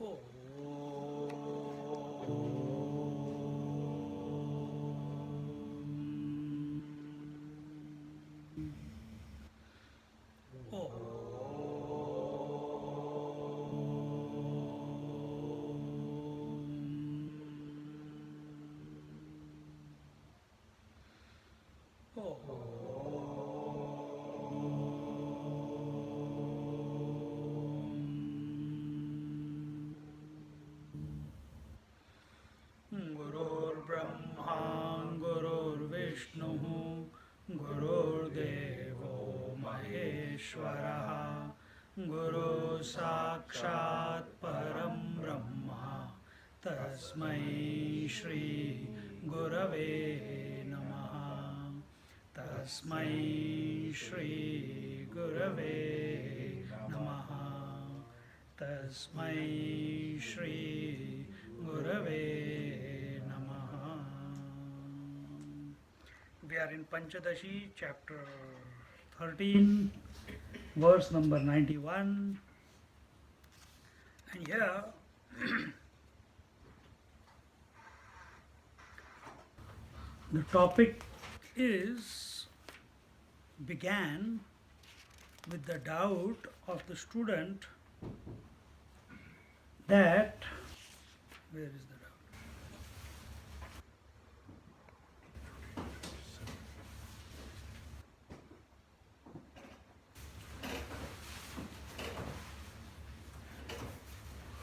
Oh. गुरुर्ब्रह्मा गुरुर्विष्णुः गुरुर्देवो महेश्वरः गुरुः साक्षात् परं ब्रह्म तस्मै श्री गुरवे नमः तस्मै श्री गुरवे नमः तस्मै श्री गुरवे नमः. We are in Pancadasi chapter 13, verse number 91. And here the topic began with the doubt of the student that, where is the doubt?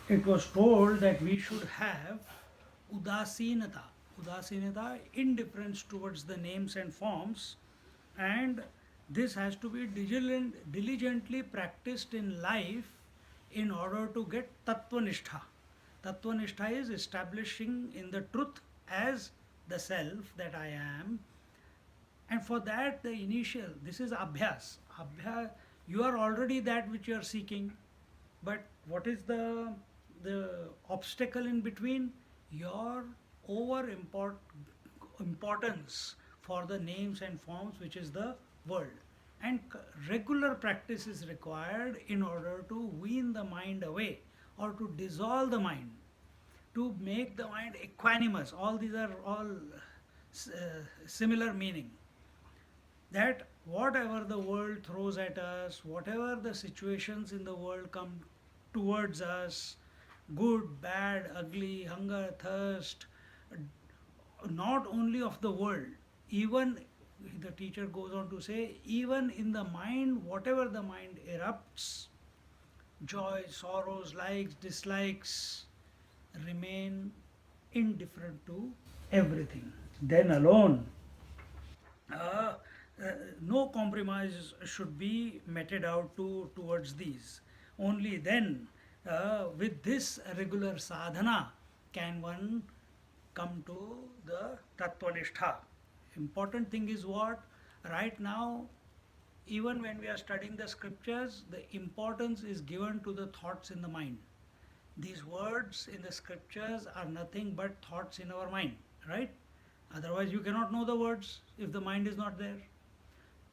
It was told that we should have udasinata, indifference towards the names and forms, and this has to be diligently practiced in life in order to get tattvanishtha. Tattvanishtha is establishing in the truth as the self that I am, and for that the initial, this is abhyas. You are already that which you are seeking, but what is the obstacle in between? Your importance for the names and forms, which is the world. And regular practice is required in order to wean the mind away or to dissolve the mind, to make the mind equanimous. All these are all similar meaning. That whatever the world throws at us, whatever the situations in the world come towards us, good, bad, ugly, hunger, thirst, not only of the world, even the teacher goes on to say, even in the mind, whatever the mind erupts, joy, sorrows, likes, dislikes, remain indifferent to everything. Then alone, uh, no compromise should be meted out towards these. Only then, with this regular sadhana, can one come to the tattvanishtha. Important thing is what? Right now, even when we are studying the scriptures, the importance is given to the thoughts in the mind. These words in the scriptures are nothing but thoughts in our mind, right? Otherwise, you cannot know the words if the mind is not there.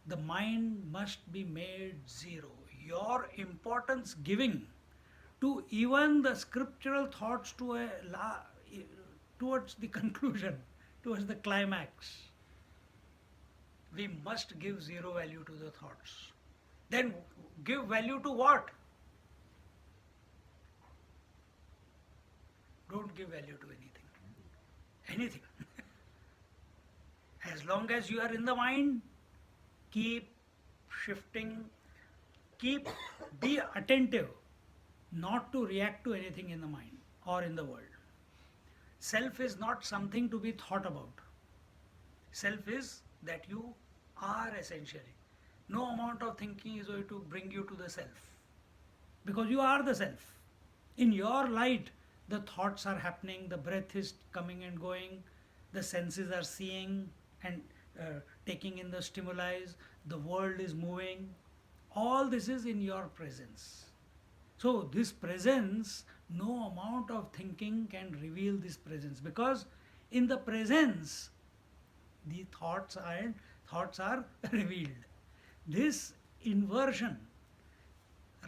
The mind must be made zero. Your importance giving to even the scriptural thoughts towards the conclusion, towards the climax, we must give zero value to the thoughts. Then give value to what? Don't give value to anything. Anything. As long as you are in the mind, keep shifting, be attentive, not to react to anything in the mind or in the world. Self is not something to be thought about. Self is that you are essentially. No amount of thinking is going to bring you to the self, because you are the self. In your light, the thoughts are happening, the breath is coming and going, the senses are seeing and taking in the stimuli, the world is moving. All this is in your presence. So, this presence, no amount of thinking can reveal this presence, because in the presence, the thoughts are revealed. This inversion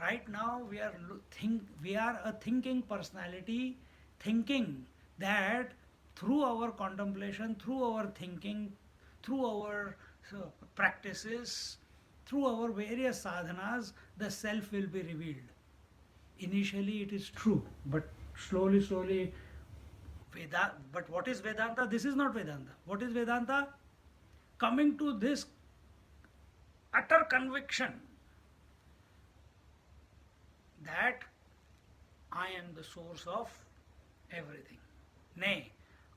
Right now we are a thinking personality, thinking that through our contemplation, through our thinking, through our practices, through our various sadhanas, the self will be revealed. Initially it is true, but slowly but what is Vedanta? This is not Vedanta. What is Vedanta? Coming to this utter conviction that I am the source of everything. Nay,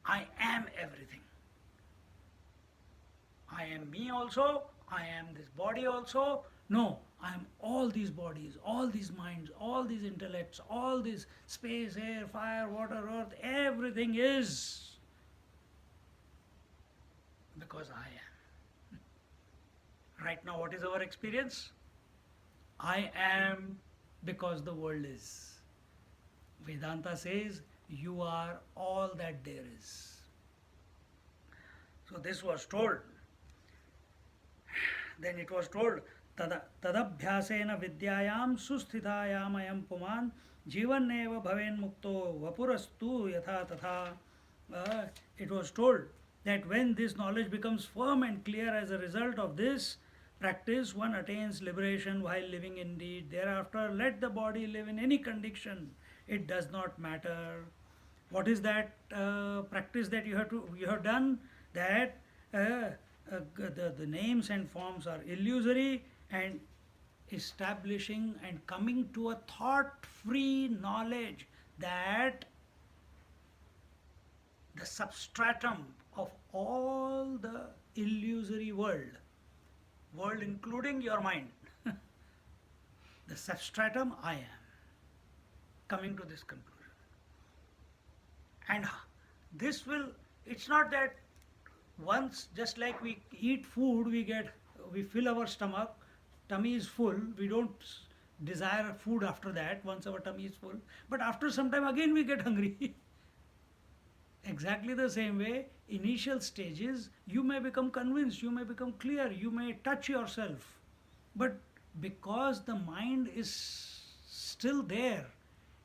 I am everything. I am me also, I am this body also. No, I am all these bodies, all these minds, all these intellects, all this space, air, fire, water, earth, everything is because I am. Right now, what is our experience? I am because the world is. Vedanta says you are all that there is. So this was told. Then it was told tadabhyasena vidyayam susthitayam ayam puman jivaneva bhaven mukto vapurastu yatha tatha. It was told that when this knowledge becomes firm and clear as a result of this practice, one attains liberation while living indeed. Thereafter, let the body live in any condition. It does not matter. What is that practice that you have done? That the names and forms are illusory, and establishing and coming to a thought-free knowledge that the substratum of all the illusory world including your mind, the substratum I am, coming to this conclusion. And this will, it's not that once, just like we eat food, we fill our stomach, tummy is full, we don't desire food after that once our tummy is full, but after some time again we get hungry. Exactly the same way, initial stages, you may become convinced, you may become clear, you may touch yourself, but because the mind is still there,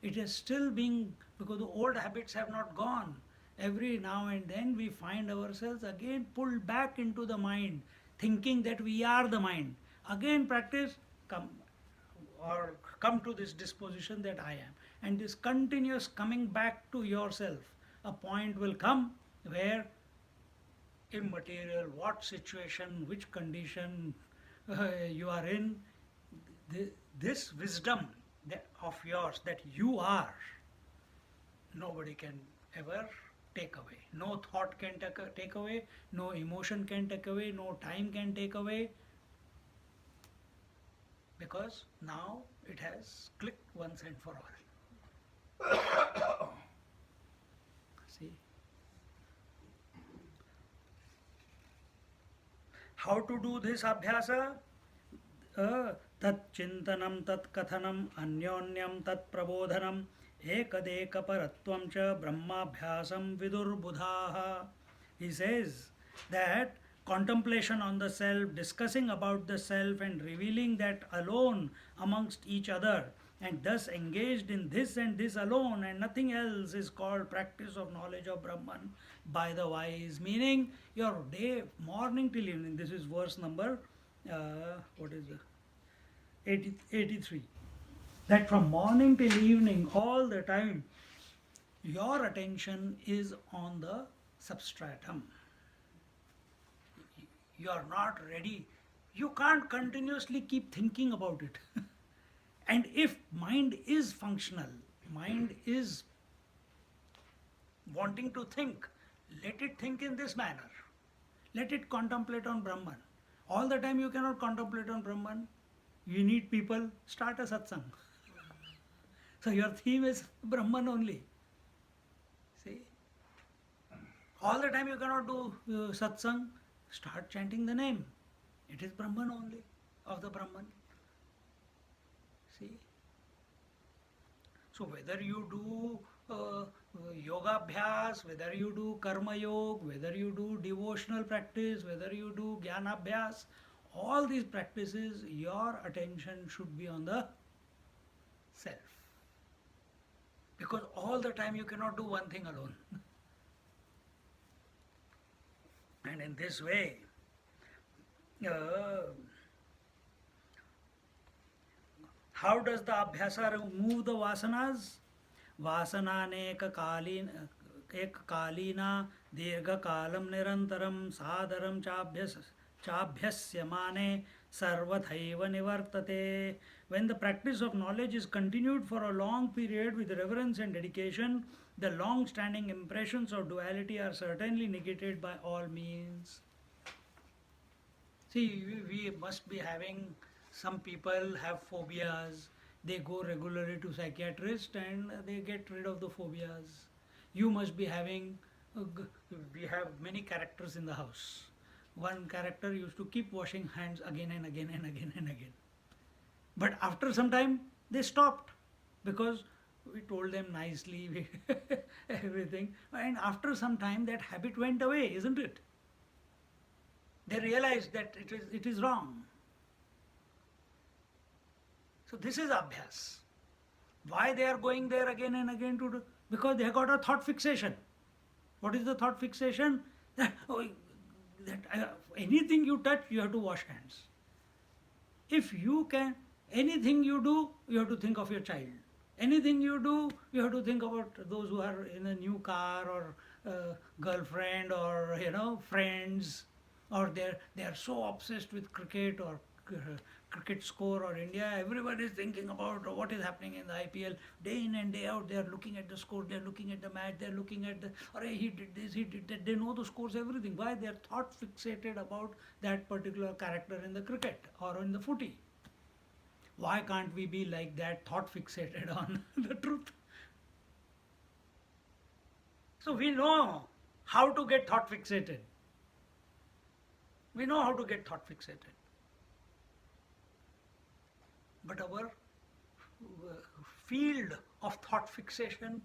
it is still being, because the old habits have not gone. Every now and then we find ourselves again pulled back into the mind, thinking that we are the mind. Again practice, come to this disposition that I am. And this continuous coming back to yourself. A point will come where immaterial, what situation, which condition you are in, this wisdom of yours that you are, nobody can ever take away. No thought can take away, no emotion can take away, no time can take away, because now it has clicked once and for all. See? How to do this abhyasa? Tat chintanam, tat kathanam, anyonyam, tat prabodhanam, ekadekaparatvam cha brahmabhyasam vidurbudhaha. He says that contemplation on the self, discussing about the self and revealing that alone amongst each other, and thus engaged in this and this alone and nothing else, is called practice of knowledge of Brahman by the wise. Meaning your day, morning till evening. This is verse number, what is the 83. That from morning till evening, all the time, your attention is on the substratum. You are not ready. You can't continuously keep thinking about it. And if mind is functional, mind is wanting to think, let it think in this manner. Let it contemplate on Brahman. All the time you cannot contemplate on Brahman. You need people, start a satsang. So your theme is Brahman only. See? All the time you cannot do satsang, start chanting the name. It is Brahman only, of the Brahman. See? So whether you do yoga abhyas, whether you do karma yoga, whether you do devotional practice, whether you do jnana abhyas, all these practices, your attention should be on the self. Because all the time you cannot do one thing alone. And in this way, uh, how does the abhyasa remove the vasanas? Vasanane एक कालीना दीर्घ कालम निरंतरम सादरम चाभ्यस्यमाने सर्वथैव निवर्तते. When the practice of knowledge is continued for a long period with reverence and dedication, the long standing impressions of duality are certainly negated by all means. See, we must be having, some people have phobias, they go regularly to psychiatrist and they get rid of the phobias. You must be having, we have many characters in the house. One character used to keep washing hands again and again and again and again. But after some time, they stopped because we told them nicely, everything. And after some time, that habit went away, isn't it? They realized that it is wrong. So this is abhyas. Why they are going there again and again to do? Because they have got a thought fixation. What is the thought fixation? That anything you touch, you have to wash hands. If you can, anything you do, you have to think of your child. Anything you do, you have to think about those who are in a new car or girlfriend or friends, or they are so obsessed with cricket or cricket score or India. Everyone is thinking about what is happening in the IPL. Day in and day out, they are looking at the score, they are looking at the match, they are looking at he did this, he did that. They know the scores, everything. Why? They are thought fixated about that particular character in the cricket or in the footy. Why can't we be like that, thought fixated on the truth? So we know how to get thought fixated. We know how to get thought fixated. But our field of thought fixation,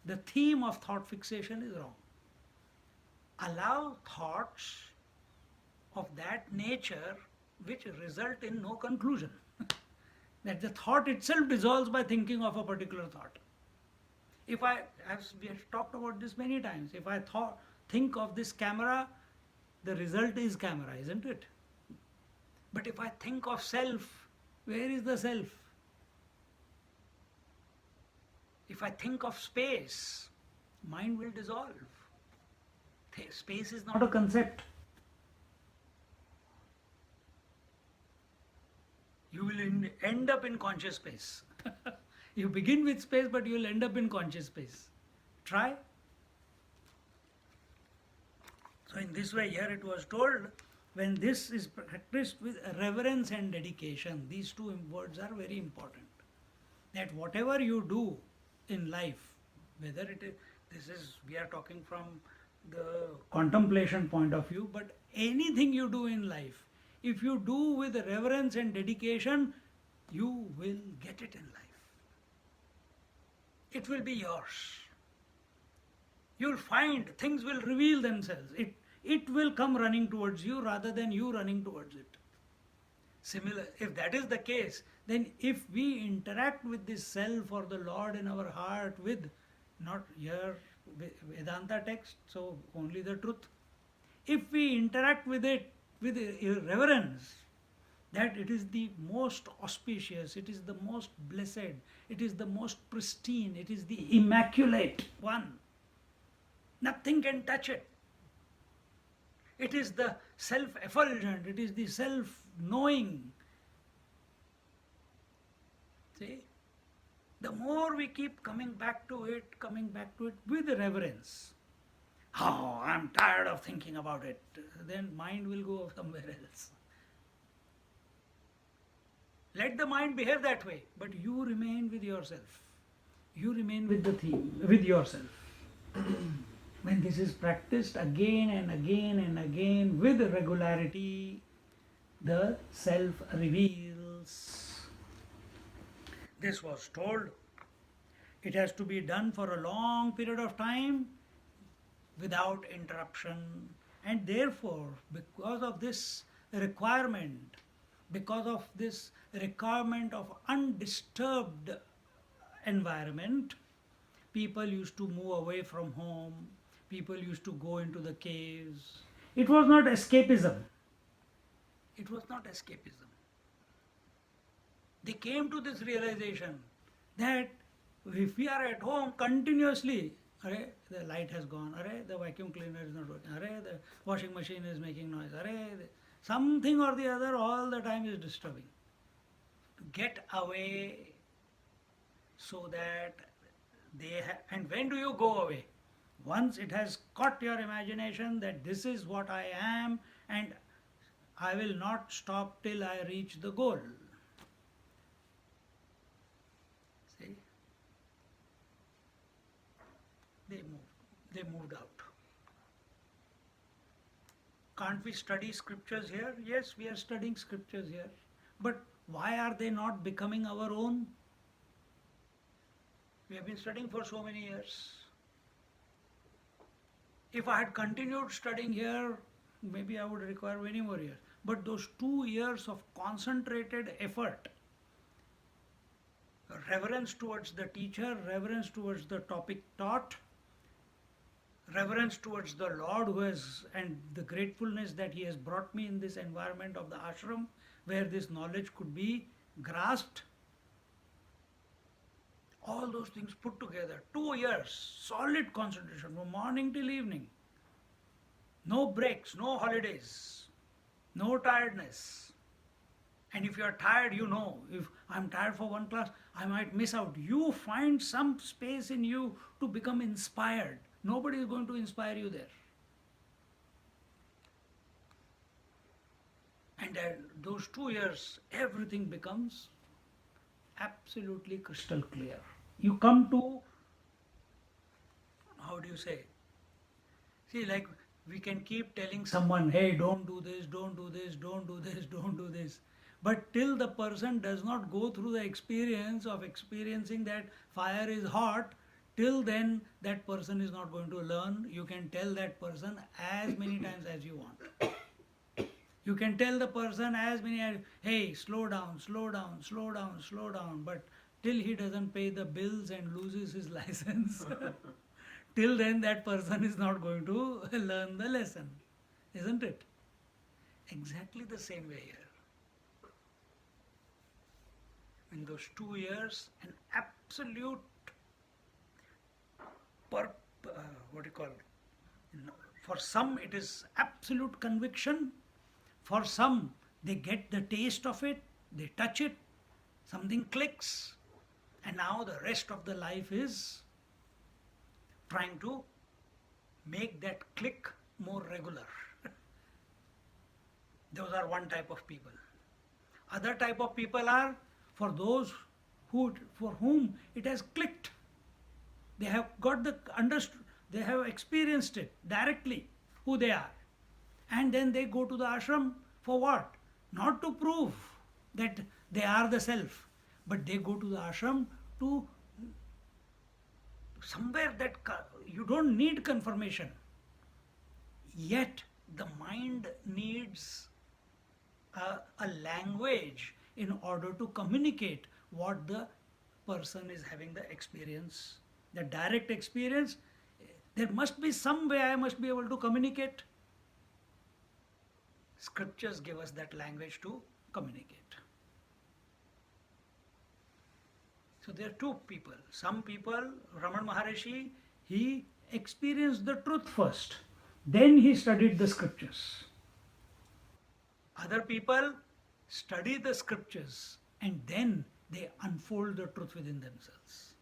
the theme of thought fixation is wrong. Allow thoughts of that nature which result in no conclusion. That the thought itself dissolves by thinking of a particular thought. If as we have talked about this many times, if I think of this camera, the result is camera, isn't it? But if I think of self, where is the self? If I think of space, mind will dissolve. Space is not a concept. You will end up in conscious space. You begin with space, but you will end up in conscious space. Try. So in this way, here it was told, when this is practiced with reverence and dedication, these two words are very important. That whatever you do in life, whether it is, we are talking from the contemplation point of view, but anything you do in life, if you do with reverence and dedication, you will get it in life. It will be yours. You'll find things will reveal themselves. It will come running towards you rather than you running towards it. Similar, if that is the case, then if we interact with this self or the Lord in our heart with, not here Vedanta text, so only the truth. If we interact with it with reverence, that it is the most auspicious, it is the most blessed, it is the most pristine, it is the immaculate one. Nothing can touch it. It is the self-effulgent, it is the self-knowing. See? The more we keep coming back to it with reverence. Oh, I'm tired of thinking about it. Then mind will go somewhere else. Let the mind behave that way, but you remain with yourself. You remain with the theme, with yourself. When this is practiced again and again and again with regularity, the self reveals. This was told. It has to be done for a long period of time without interruption. And therefore, because of this requirement of undisturbed environment, people used to move away from home, people used to go into the caves. It was not escapism. It was not escapism. They came to this realization that if we are at home continuously, array, the light has gone, array, the vacuum cleaner is not working, array, the washing machine is making noise, array, something or the other all the time is disturbing. To get away so that and when do you go away? Once it has caught your imagination that this is what I am and I will not stop till I reach the goal. See? They moved out. Can't we study scriptures here? Yes, we are studying scriptures here. But why are they not becoming our own? We have been studying for so many years. If I had continued studying here, maybe I would require many more years. But those 2 years of concentrated effort, reverence towards the teacher, reverence towards the topic taught, reverence towards the Lord who has, and the gratefulness that He has brought me in this environment of the ashram where this knowledge could be grasped. All those things put together, 2 years, solid concentration from morning till evening. No breaks, no holidays, no tiredness. And if you are tired, you know, if I'm tired for one class, I might miss out. You find some space in you to become inspired. Nobody is going to inspire you there. And those 2 years, everything becomes absolutely crystal clear. You come to, how do you say? See, like we can keep telling someone, hey, don't do this, don't do this, don't do this, don't do this. But till the person does not go through the experience of experiencing that fire is hot, till then that person is not going to learn. You can tell that person as many times as you want. You can tell the person as many as, hey, slow down, slow down, slow down, slow down. But till he doesn't pay the bills and loses his license, till then that person is not going to learn the lesson. Isn't it? Exactly the same way here. In those 2 years, an absolute, what do you call it? For some it is absolute conviction. For some, they get the taste of it, they touch it, something clicks, and now the rest of the life is trying to make that click more regular. Those are one type of people. Other type of people are for those for whom it has clicked. They have got the understood, they have experienced it directly, who they are. And then they go to the ashram for what? Not to prove that they are the self, but they go to the ashram to somewhere that you don't need confirmation. Yet the mind needs a language in order to communicate what the person is having the experience, the direct experience. There must be some way I must be able to communicate. Scriptures give us that language to communicate. So there are two people. Some people, Raman Maharishi, he experienced the truth first. Then he studied the scriptures. Other people study the scriptures and then they unfold the truth within themselves.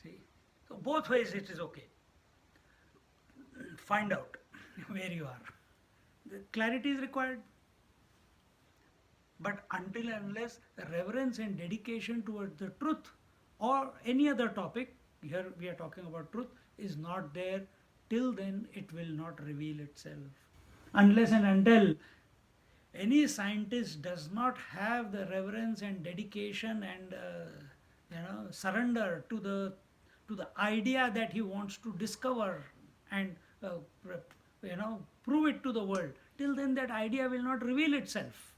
See? So both ways it is okay. Find out where you are. The clarity is required. But until and unless reverence and dedication towards the truth or any other topic, here we are talking about truth, is not there, till then it will not reveal itself. Unless and until any scientist does not have the reverence and dedication and surrender to the idea that he wants to discover and prove it to the world, till then that idea will not reveal itself.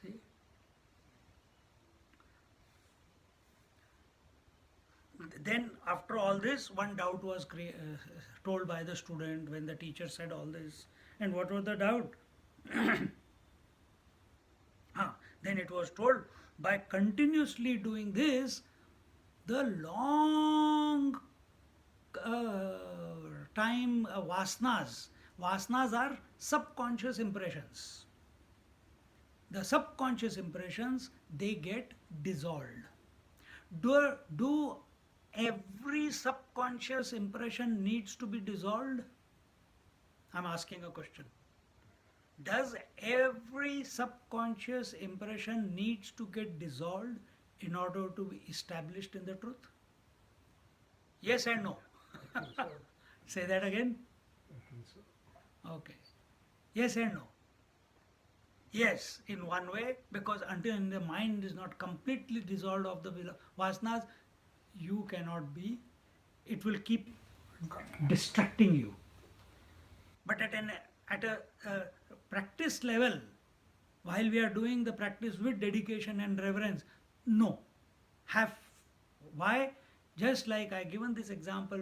See? Then after all this, one doubt was told by the student when the teacher said all this. And what was the doubt? Then it was told, by continuously doing this, the long time vasanas are subconscious impressions. The subconscious impressions, they get dissolved. Do every subconscious impression needs to be dissolved? I'm asking a question. Does every subconscious impression needs to get dissolved in order to be established in the truth? Yes and no. Say that again. Okay. Yes and no. Yes, in one way, because until the mind is not completely dissolved of the vasanas, you cannot be, it will keep distracting you. But at a practice level, while we are doing the practice with dedication and reverence, no. Why? Just like I given this example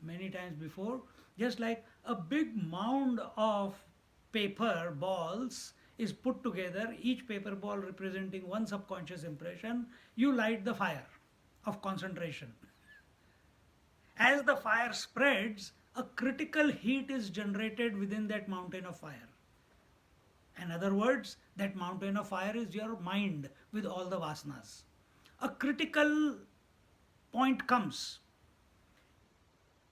many times before, just like a big mound of paper balls is put together, each paper ball representing one subconscious impression, you light the fire of concentration. As the fire spreads, a critical heat is generated within that mountain of fire. In other words, that mountain of fire is your mind with all the vasanas. A critical point comes.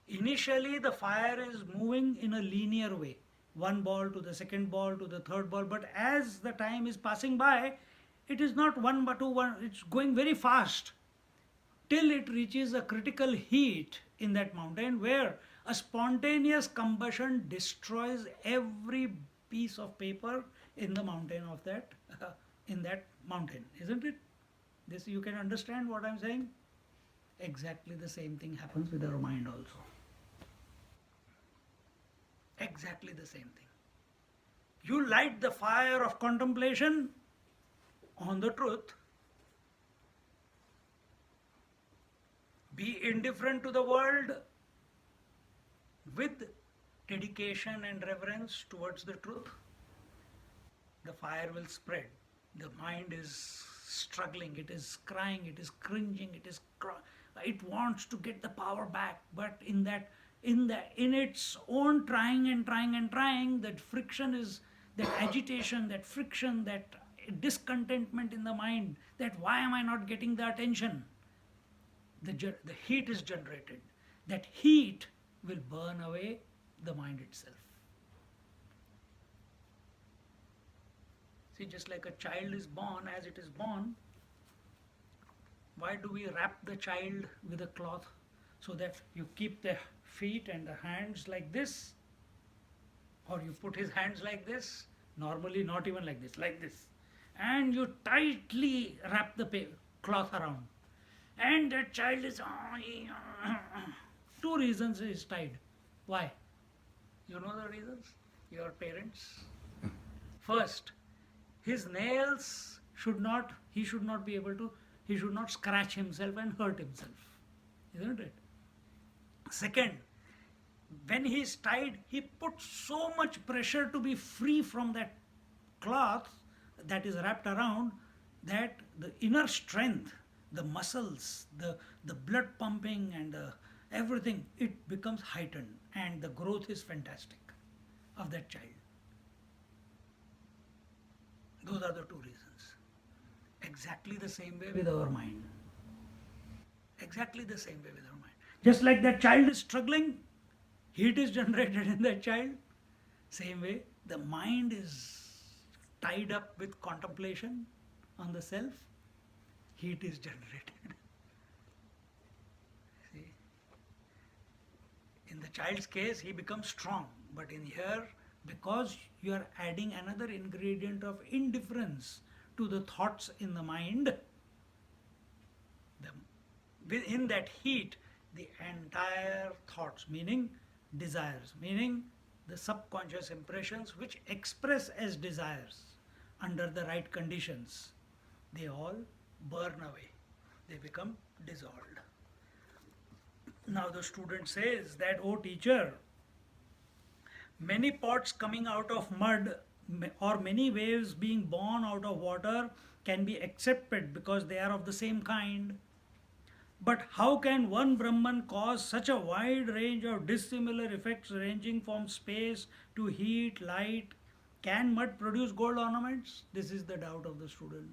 Initially, the fire is moving in a linear way, one ball to the second ball to the third ball, but as the time is passing by, it is not one but two, it's going very fast till it reaches a critical heat in that mountain where a spontaneous combustion destroys every piece of paper in the mountain of that in that mountain, isn't it? This you can understand what I'm saying? Exactly the same thing happens with our mind also. Exactly the same thing. You light the fire of contemplation on the truth, be indifferent to the world with dedication and reverence towards the truth, the fire will spread. The mind is struggling, it is crying, it is cringing, it wants to get the power back, but in its own trying and trying and trying, that friction is, that agitation, that friction, that discontentment in the mind, that why am I not getting the attention? The heat is generated. That heat will burn away the mind itself. See, just like a child is born, as it is born, why do we wrap the child with a cloth? So that you keep the feet and the hands like this, or you put his hands like this, normally not even like this, and you tightly wrap the cloth around. And that child is, two reasons he is tied. Why? You know the reasons? Your parents. First, his nails he should not scratch himself and hurt himself. Isn't it? Second, when he is tied, he puts so much pressure to be free from that cloth that is wrapped around, that the inner strength, the muscles, the blood pumping and everything, it becomes heightened, and the growth is fantastic of that child. Those are the two reasons. Exactly the same way with our mind. Exactly the same way with our mind. Just like that child is struggling, heat is generated in that child. Same way, the mind is tied up with contemplation on the self, heat is generated. See? In the child's case, he becomes strong, but in here, because you are adding another ingredient of indifference to the thoughts in the mind, within that heat, the entire thoughts, meaning desires, meaning the subconscious impressions which express as desires under the right conditions, they all burn away. They become dissolved. Now the student says that, oh teacher, many pots coming out of mud or many waves being born out of water can be accepted because they are of the same kind. But how can one Brahman cause such a wide range of dissimilar effects ranging from space to heat, light? Can mud produce gold ornaments? This is the doubt of the student.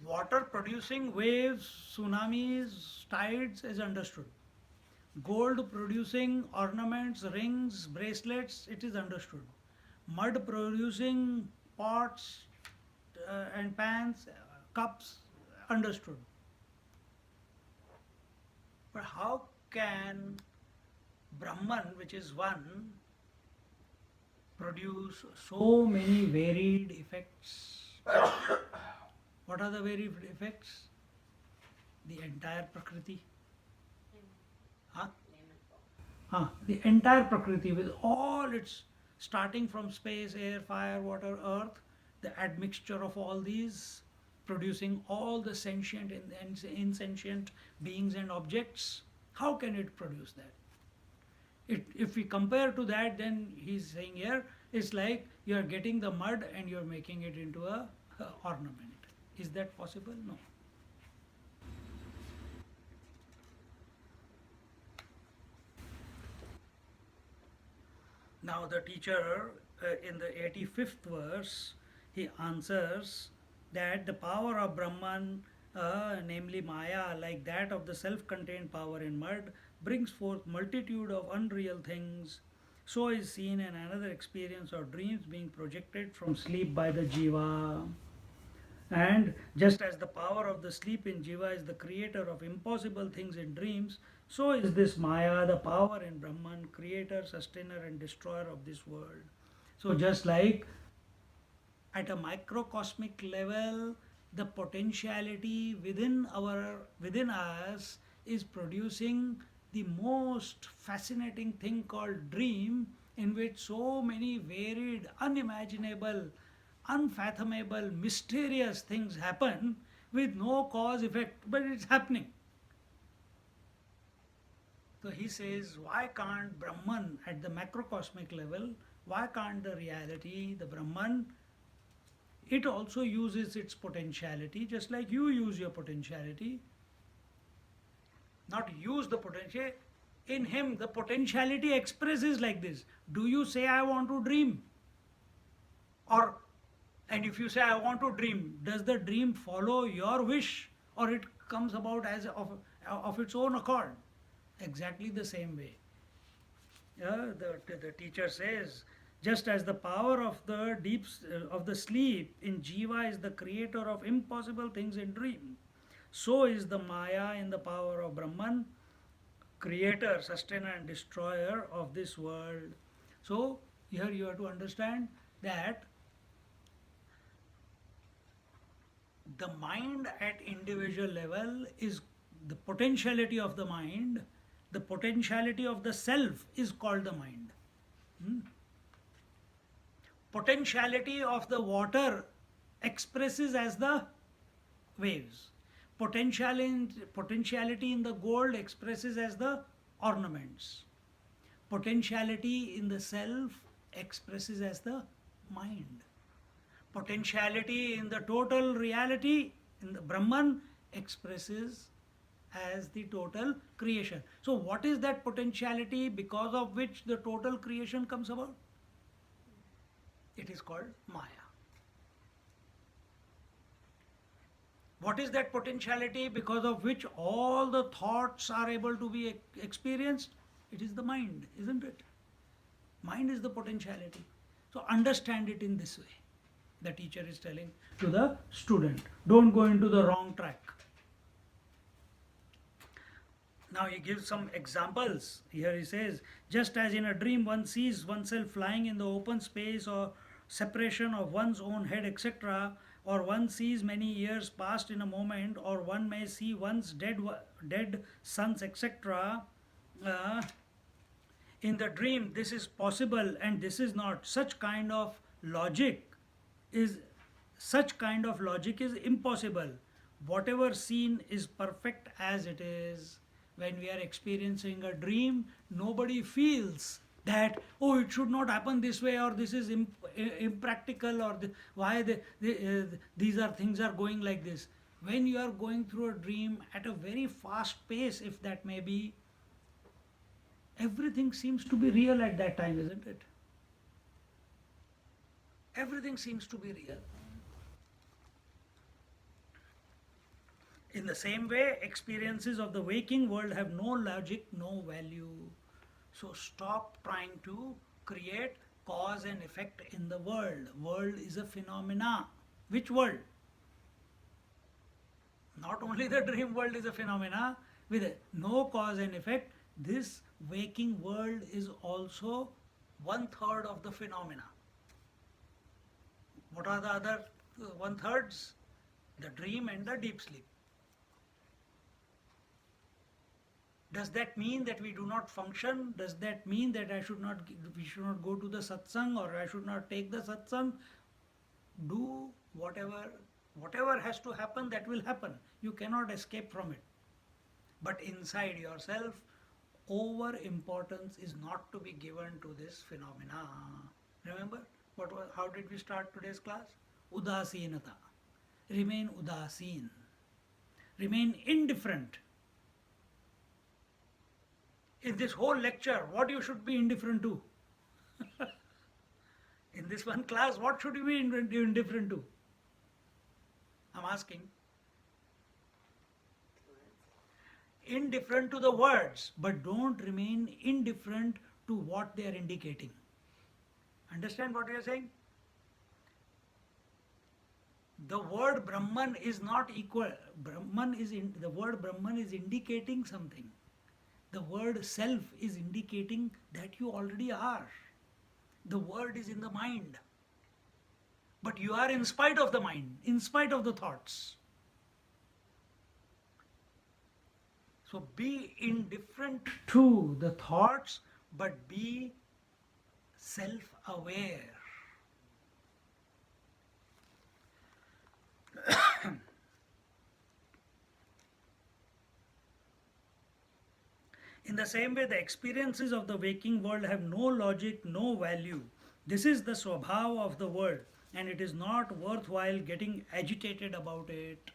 Water producing waves, tsunamis, tides is understood. Gold producing ornaments, rings, bracelets, it is understood. Mud producing pots and pans, cups, understood. But how can Brahman, which is one, produce so many varied effects? What are the varied effects? The entire Prakriti. Huh? The entire Prakriti with all its, starting from space, air, fire, water, earth, the admixture of all these, producing all the sentient and insentient beings and objects. How can it produce that? If we compare to that, then he's saying here, it's like you are getting the mud and you're making it into a ornament. Is that possible? No. Now the teacher in the 85th verse, he answers that the power of Brahman, namely Maya, like that of the self-contained power in mud, brings forth multitude of unreal things. So is seen in another experience of dreams being projected from sleep by the jiva. And just as the power of the sleep in Jiva is the creator of impossible things in dreams, so is this Maya, the power in Brahman, creator, sustainer, and destroyer of this world. So, just like at a microcosmic level, the potentiality within us is producing the most fascinating thing called dream, in which so many varied, unimaginable, unfathomable, mysterious things happen with no cause effect, but it's happening. So he says, why can't Brahman at the macrocosmic level, why can't the reality, the Brahman, it also uses its potentiality just like you use your potentiality, not use the potential. In him, the potentiality expresses like this. Do you say, I want to dream? Or, and if you say, I want to dream, does the dream follow your wish or it comes about as of its own accord? Exactly the same way. The teacher says, just as the power of the of the sleep in jiva is the creator of impossible things in dream, so is the Maya in the power of Brahman, creator, sustainer, and destroyer of this world. So here you have to understand that the mind at individual level is the potentiality of the mind, the potentiality of the self is called the mind. Hmm? Potentiality of the water expresses as the waves. Potentiality in the gold expresses as the ornaments. Potentiality in the self expresses as the mind. Potentiality in the total reality, in the Brahman, expresses as the total creation. So, what is that potentiality because of which the total creation comes about? It is called Maya. What is that potentiality because of which all the thoughts are able to be experienced? It is the mind, isn't it? Mind is the potentiality. So, understand it in this way. The teacher is telling to the student, don't go into the wrong track. Now he gives some examples. Here he says, just as in a dream one sees oneself flying in the open space or separation of one's own head, etc., or one sees many years passed in a moment, or one may see one's dead sons, etc. In the dream, this is possible and this is not. Such kind of logic is impossible. whatever scene is perfect as it is. When we are experiencing a dream, nobody feels that, oh, it should not happen this way, or this is impractical, or why these are things are going like this. When you are going through a dream at a very fast pace, if that may be, everything seems to be real at that time, isn't it? Everything seems to be real. In the same way, experiences of the waking world have no logic, no value. So stop trying to create cause and effect in the world. World is a phenomena. Which world? Not only the dream world is a phenomena with no cause and effect, this waking world is also one third of the phenomena. What are the other one thirds? The dream and the deep sleep. Does that mean that we do not function? Does that mean that we should not go to the satsang, or I should not take the satsang? Do whatever has to happen, that will happen. You cannot escape from it. But inside yourself, over importance is not to be given to this phenomena. Remember, how did we start today's class? Udasinata. Remain udasin. Remain indifferent. In this whole lecture, what you should be indifferent to? In this one class, what should you be indifferent to? I'm asking. Indifferent to the words, but don't remain indifferent to what they are indicating. Understand what we are saying? The word Brahman is not equal. The word Brahman is indicating something. The word self is indicating that you already are. The word is in the mind. But you are in spite of the mind, in spite of the thoughts. So be indifferent to the thoughts, but be self-aware. In the same way, the experiences of the waking world have no logic, no value. This is the swabhav of the world, and it is not worthwhile getting agitated about it.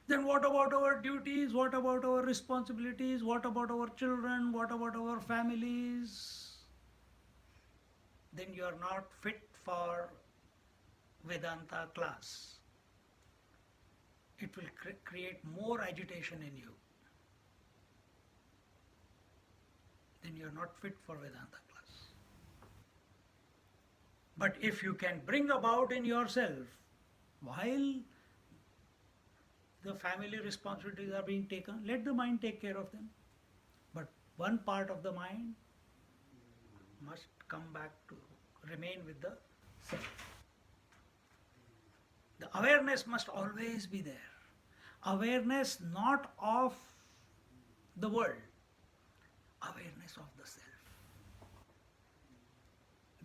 Then what about our duties? What about our responsibilities? What about our children? What about our families? Then you are not fit for Vedanta class. It will create more agitation in you. Then you are not fit for Vedanta class. But if you can bring about in yourself, while the family responsibilities are being taken, let the mind take care of them. But one part of the mind must come back to remain with the self. The awareness must always be there. Awareness not of the world, awareness of the self.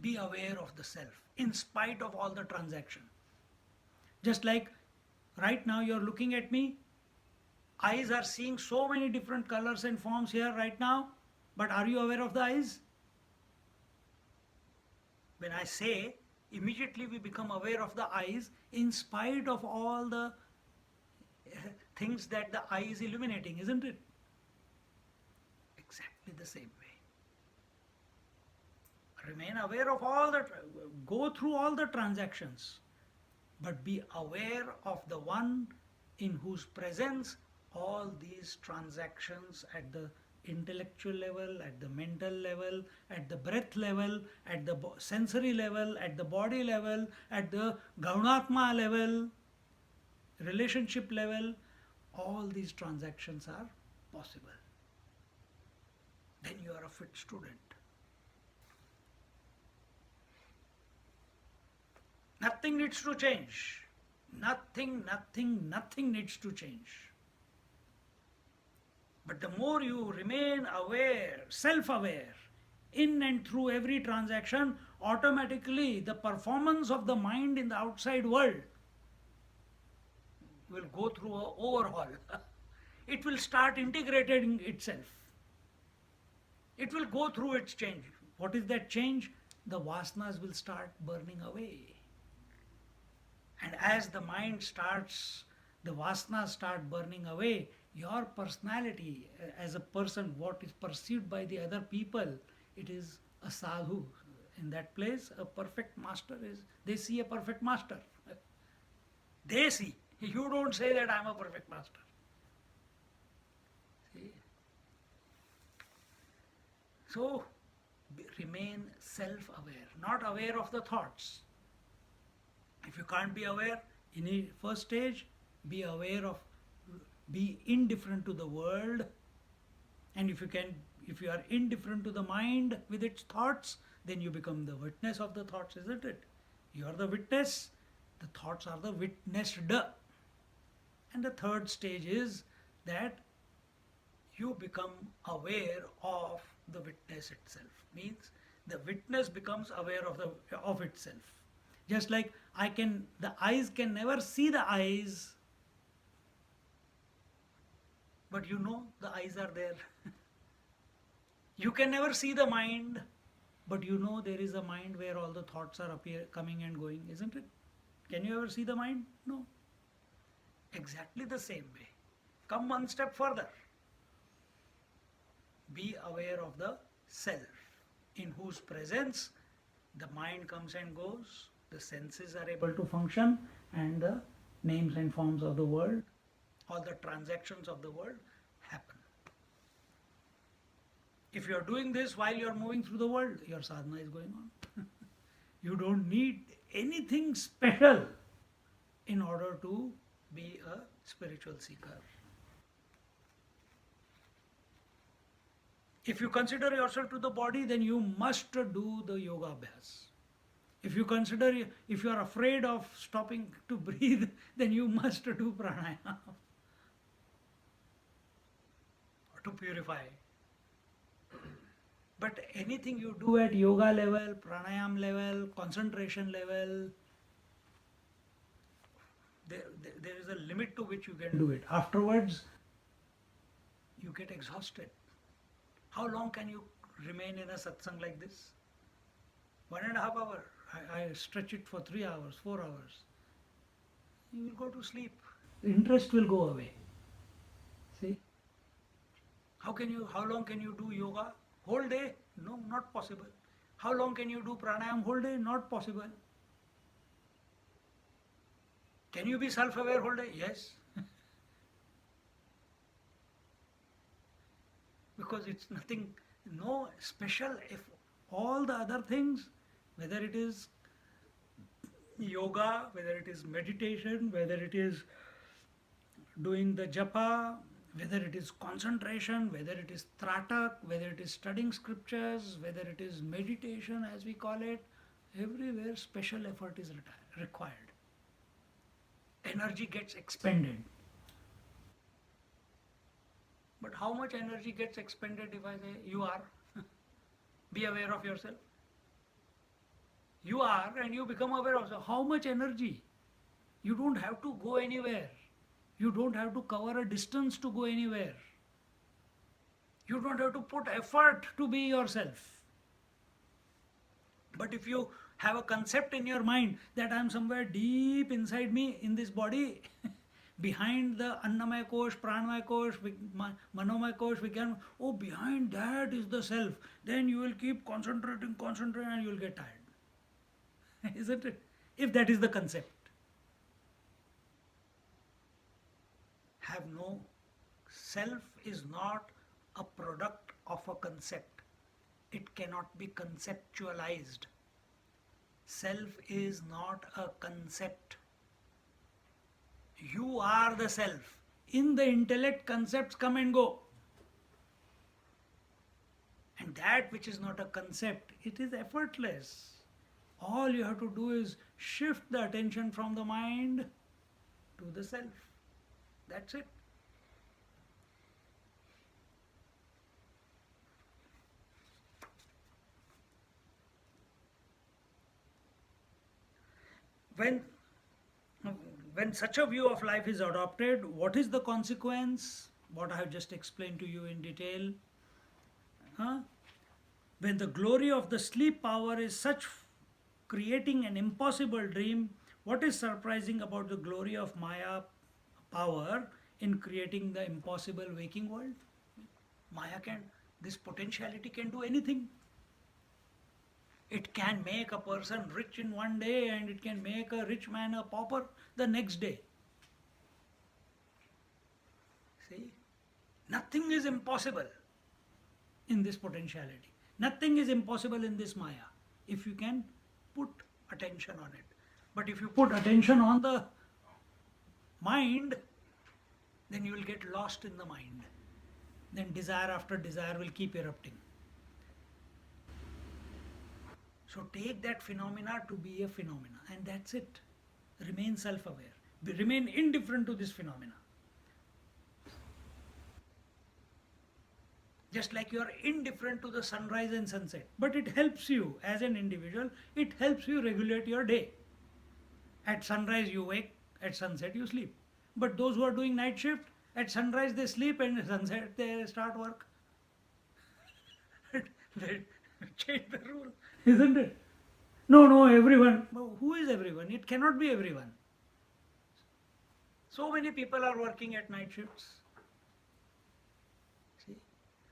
Be aware of the self in spite of all the transaction. Just like right now you're looking at me, eyes are seeing so many different colors and forms here right now, but are you aware of the eyes? When I say, immediately we become aware of the eyes in spite of all the things that the eye is illuminating, isn't it? Exactly the same way. Remain aware of all the, go through all the transactions, but be aware of the one in whose presence all these transactions at the intellectual level, at the mental level, at the breath level, at the sensory level, at the body level, at the gaunatma level, relationship level, all these transactions are possible. Then you are a fit student. Nothing needs to change. Nothing needs to change. But the more you remain aware, self-aware, in and through every transaction, automatically the performance of the mind in the outside world will go through an overhaul. It will start integrating itself. It will go through its change. What is that change? The vasanas will start burning away. And as the mind starts, the vasanas start burning away, your personality as a person, what is perceived by the other people, it is a sadhu. In that place, a perfect master is, they see a perfect master. They see. You don't say that I'm a perfect master. See? So, remain self-aware, not aware of the thoughts. If you can't be aware, in the first stage, be aware of, be indifferent to the world. And if you are indifferent to the mind with its thoughts, then you become the witness of the thoughts, isn't it? You are the witness, the thoughts are the witnessed. And the third stage is that you become aware of the witness itself. Means the witness becomes aware of itself. Just like the eyes can never see the eyes, but you know the eyes are there. You can never see the mind, but you know there is a mind where all the thoughts are coming and going, isn't it? Can you ever see the mind? No. Exactly the same way. Come one step further. Be aware of the self, in whose presence the mind comes and goes, the senses are able to function, and the names and forms of the world, all the transactions of the world happen. If you are doing this while you are moving through the world, your sadhana is going on. You don't need anything special in order to be a spiritual seeker. If you consider yourself to the body, then you must do the yoga abhyas. If you are afraid of stopping to breathe, then you must do pranayama to purify. But anything you do at yoga level, pranayam level, concentration level, there is a limit to which you can do it. Afterwards, you get exhausted. How long can you remain in a satsang like this? 1.5 hours. I stretch it for 3 hours, 4 hours. You will go to sleep. The interest will go away. See? How long can you do yoga? Whole day? No, not possible. How long can you do pranayam whole day? Not possible. Can you be self-aware whole day? Yes. Because it's nothing, no special. If all the other things, whether it is yoga, whether it is meditation, whether it is doing the japa, whether it is concentration, whether it is tratak, whether it is studying scriptures, whether it is meditation as we call it, everywhere special effort is required. Energy gets expended. But how much energy gets expended if I say you are? Be aware of yourself. You are and you become aware of yourself. How much energy? You don't have to go anywhere. You don't have to cover a distance to go anywhere. You don't have to put effort to be yourself. But if you have a concept in your mind that I am somewhere deep inside me in this body, behind the Annamaya Kosh, Pranamaya Kosh, Manomaya Kosh, behind that is the self. Then you will keep concentrating and you will get tired. Isn't it? If that is the concept. Have no, self is not a product of a concept. It cannot be conceptualized. Self is not a concept. You are the self. In the intellect, concepts come and go. And that which is not a concept, it is effortless. All you have to do is shift the attention from the mind to the self. That's it. When such a view of life is adopted, what is the consequence? What I have just explained to you in detail. Huh? When the glory of the sleep power is such, creating an impossible dream, what is surprising about the glory of Maya power in creating the impossible waking world? Maya can, this potentiality can do anything. It can make a person rich in one day and it can make a rich man a pauper the next day. See? Nothing is impossible in this potentiality. Nothing is impossible in this Maya if you can put attention on it. But if you put attention on the mind, then you will get lost in the mind. Then desire after desire will keep erupting. So take that phenomena to be a phenomena, and that's it. Remain self-aware. Remain indifferent to this phenomena. Just like you are indifferent to the sunrise and sunset. But it helps you as an individual, it helps you regulate your day. At sunrise you wake, at sunset you sleep. But those who are doing night shift, at sunrise they sleep and at sunset they start work. They change the rule, isn't it? No, everyone. Who is everyone? It cannot be everyone. So many people are working at night shifts. See?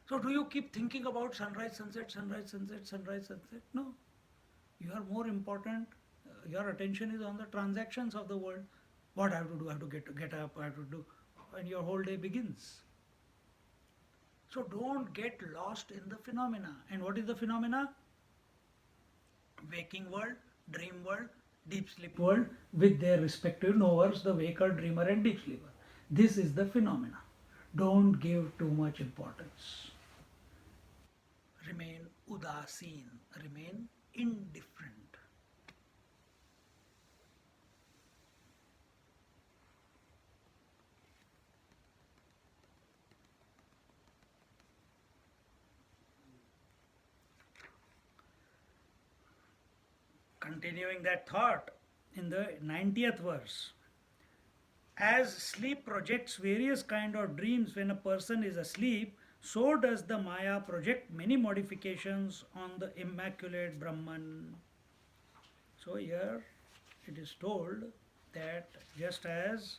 So do you keep thinking about sunrise, sunset, sunrise, sunset, sunrise, sunset? No. You are more important. Your attention is on the transactions of the world. What I have to do? I have to get up. I have to do, and your whole day begins. So don't get lost in the phenomena. And what is the phenomena? Waking world, dream world, deep sleep world with their respective knowers, the waker, dreamer and deep sleeper. This is the phenomena. Don't give too much importance. Remain udasin, remain indifferent. Continuing that thought in the 90th verse. As sleep projects various kind of dreams when a person is asleep, so does the Maya project many modifications on the immaculate Brahman. So here it is told that just as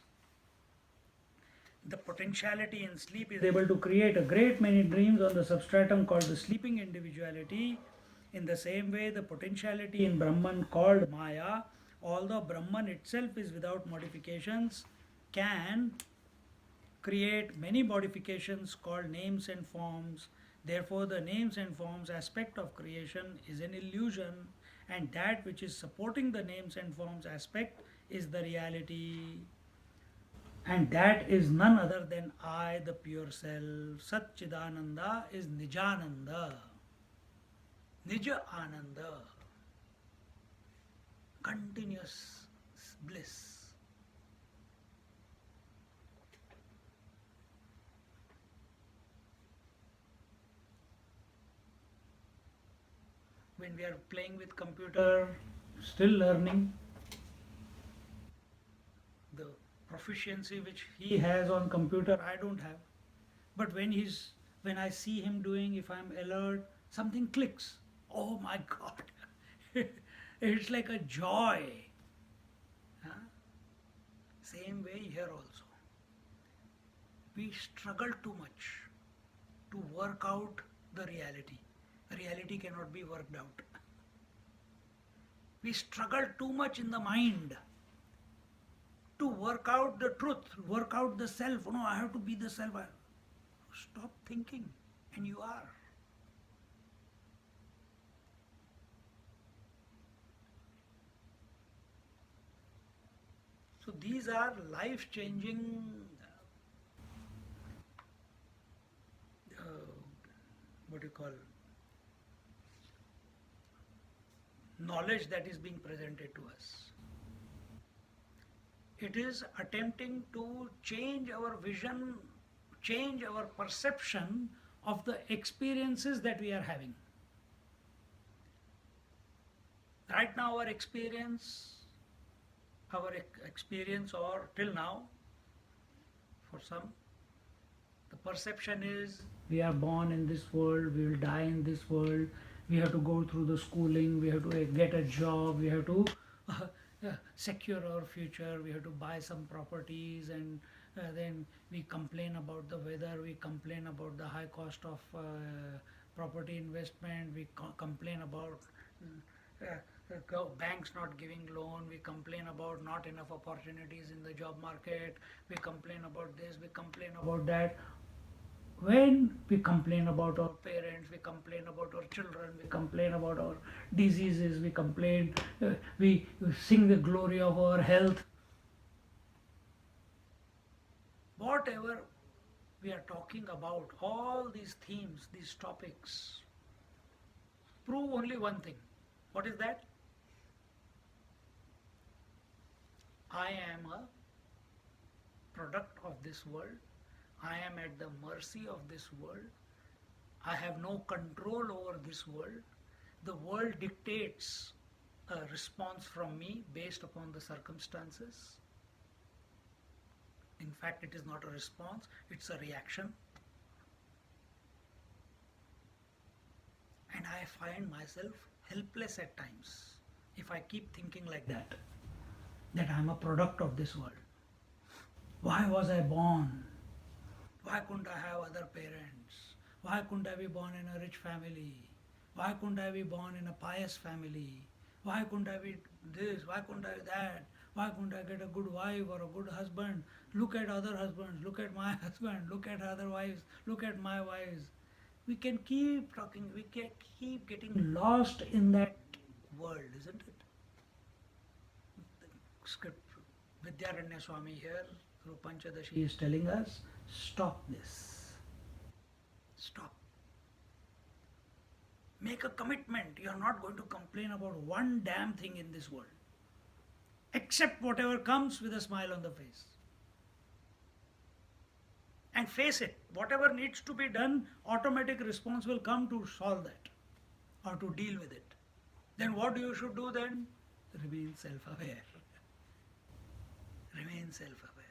the potentiality in sleep is able to create a great many dreams on the substratum called the sleeping individuality, in the same way the potentiality in Brahman called Maya, although Brahman itself is without modifications, can create many modifications called names and forms. Therefore the names and forms aspect of creation is an illusion, and that which is supporting the names and forms aspect is the reality. And that is none other than I, the pure self. Satchidananda is Nijananda. Nija Ananda. Continuous bliss. When we are playing with computer, still learning, the proficiency which he has on computer I don't have. But when I see him doing, if I'm alert, something clicks. Oh my God. It's like a joy. Huh? Same way here also. We struggle too much to work out the reality. Reality cannot be worked out. We struggle too much in the mind to work out the truth, work out the self. No, I have to be the self. Stop thinking, and you are. So these are life-changing what you call knowledge that is being presented to us. It is attempting to change our vision, change our perception of the experiences that we are having. Right now our experience our experience, or till now, for some, the perception is we are born in this world, we will die in this world, we have to go through the schooling, we have to get a job, we have to secure our future, we have to buy some properties, and then we complain about the weather, we complain about the high cost of property investment, we complain about banks not giving loan, we complain about not enough opportunities in the job market, we complain about this, we complain about that. When we complain about our parents, we complain about our children, we complain about our diseases, we complain, we sing the glory of our health. Whatever we are talking about, all these themes, these topics, prove only one thing. What is that? I am a product of this world. I am at the mercy of this world. I have no control over this world. The world dictates a response from me based upon the circumstances. In fact, it is not a response, it's a reaction. And I find myself helpless at times if I keep thinking like that I am a product of this world. Why was I born? Why couldn't I have other parents? Why couldn't I be born in a rich family? Why couldn't I be born in a pious family? Why couldn't I be this? Why couldn't I be that? Why couldn't I get a good wife or a good husband? Look at other husbands, look at my husband, look at other wives, look at my wives. We can keep talking, we can keep getting lost in that world, isn't it? The script, Vidyaranya Swami here through Pancadasi is telling us, stop this. Stop. Make a commitment. You are not going to complain about one damn thing in this world. Accept whatever comes with a smile on the face. And face it. Whatever needs to be done, automatic response will come to solve that or to deal with it. Then what you should do then? Remain self-aware. Remain self-aware.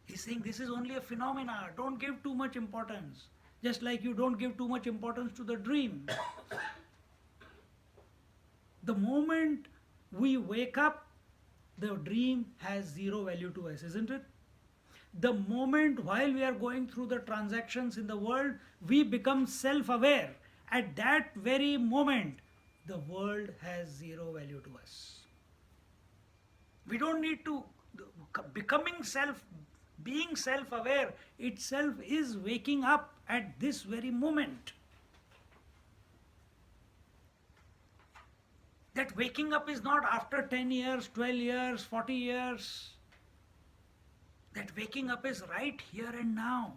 He's saying this is only a phenomena. Don't give too much importance. Just like you don't give too much importance to the dream. The moment we wake up, the dream has zero value to us, isn't it? The moment while we are going through the transactions in the world, we become self-aware. At that very moment, the world has zero value to us. We don't need to, being self-aware itself is waking up at this very moment. That waking up is not after 10 years, 12 years, 40 years. That waking up is right here and now.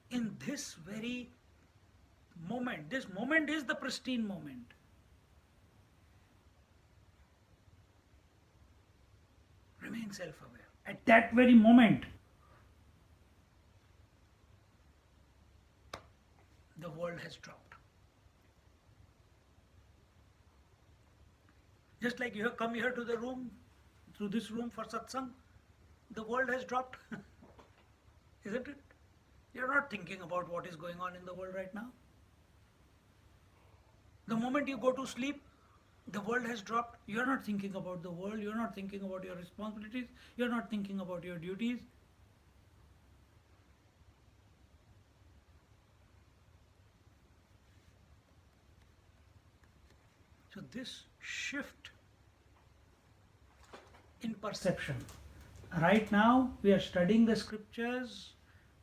In this very moment. This moment is the pristine moment. Remain self-aware. At that very moment, the world has dropped. Just like you have come here to the room, through this room for satsang, the world has dropped. Isn't it? You're not thinking about what is going on in the world right now. The moment you go to sleep, the world has dropped. You're not thinking about the world, you're not thinking about your responsibilities, you're not thinking about your duties. So this shift in perception. Right now we are studying the scriptures.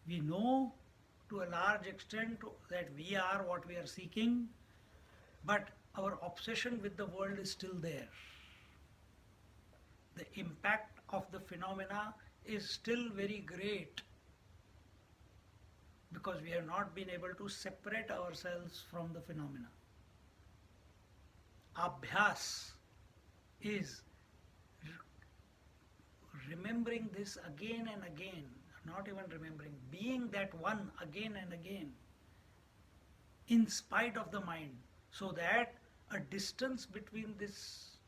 We know to a large extent that we are what we are seeking, but our obsession with the world is still there. The impact of the phenomena is still very great because we have not been able to separate ourselves from the phenomena. Abhyas is remembering this again and again, not even remembering, being that one again and again, in spite of the mind, so that a distance between this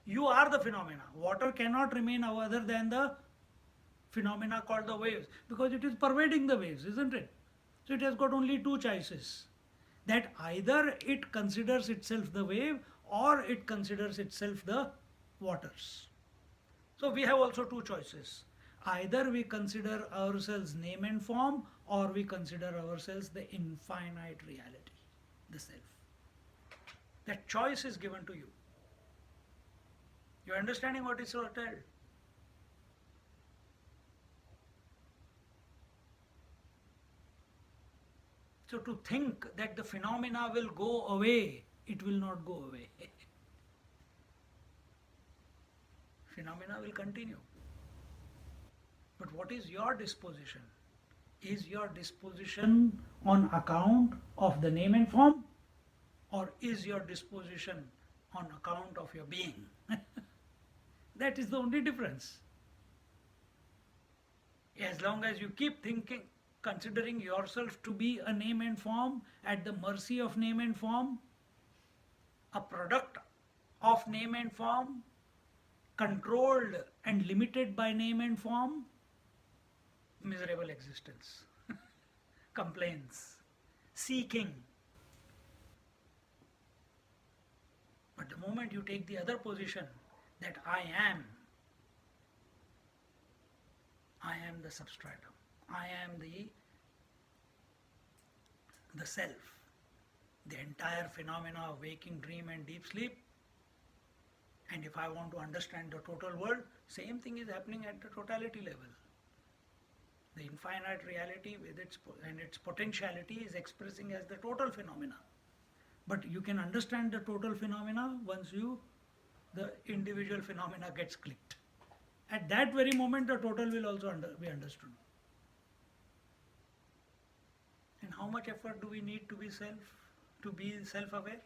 You are the phenomena. Water cannot remain other than the phenomena called the waves because it is pervading the waves, isn't it? So it has got only two choices, that either it considers itself the wave or it considers itself the waters. So we have also two choices. Either we consider ourselves name and form or we consider ourselves the infinite reality, the self. That choice is given to you. You are understanding what is told? So to think that the phenomena will go away, it will not go away. Phenomena will continue. But what is your disposition? Is your disposition on account of the name and form, or is your disposition on account of your being? That is the only difference. As long as you keep thinking, considering yourself to be a name and form, at the mercy of name and form, a product of name and form, controlled and limited by name and form, miserable existence, complaints, seeking. But the moment you take the other position, that I am the substratum, I am the self, the entire phenomena of waking, dream and deep sleep. And if I want to understand the total world, same thing is happening at the totality level. The infinite reality with its potentiality is expressing as the total phenomena. But you can understand the total phenomena once the individual phenomena gets clicked. At that very moment, the total will also be understood. And how much effort do we need to be self-aware?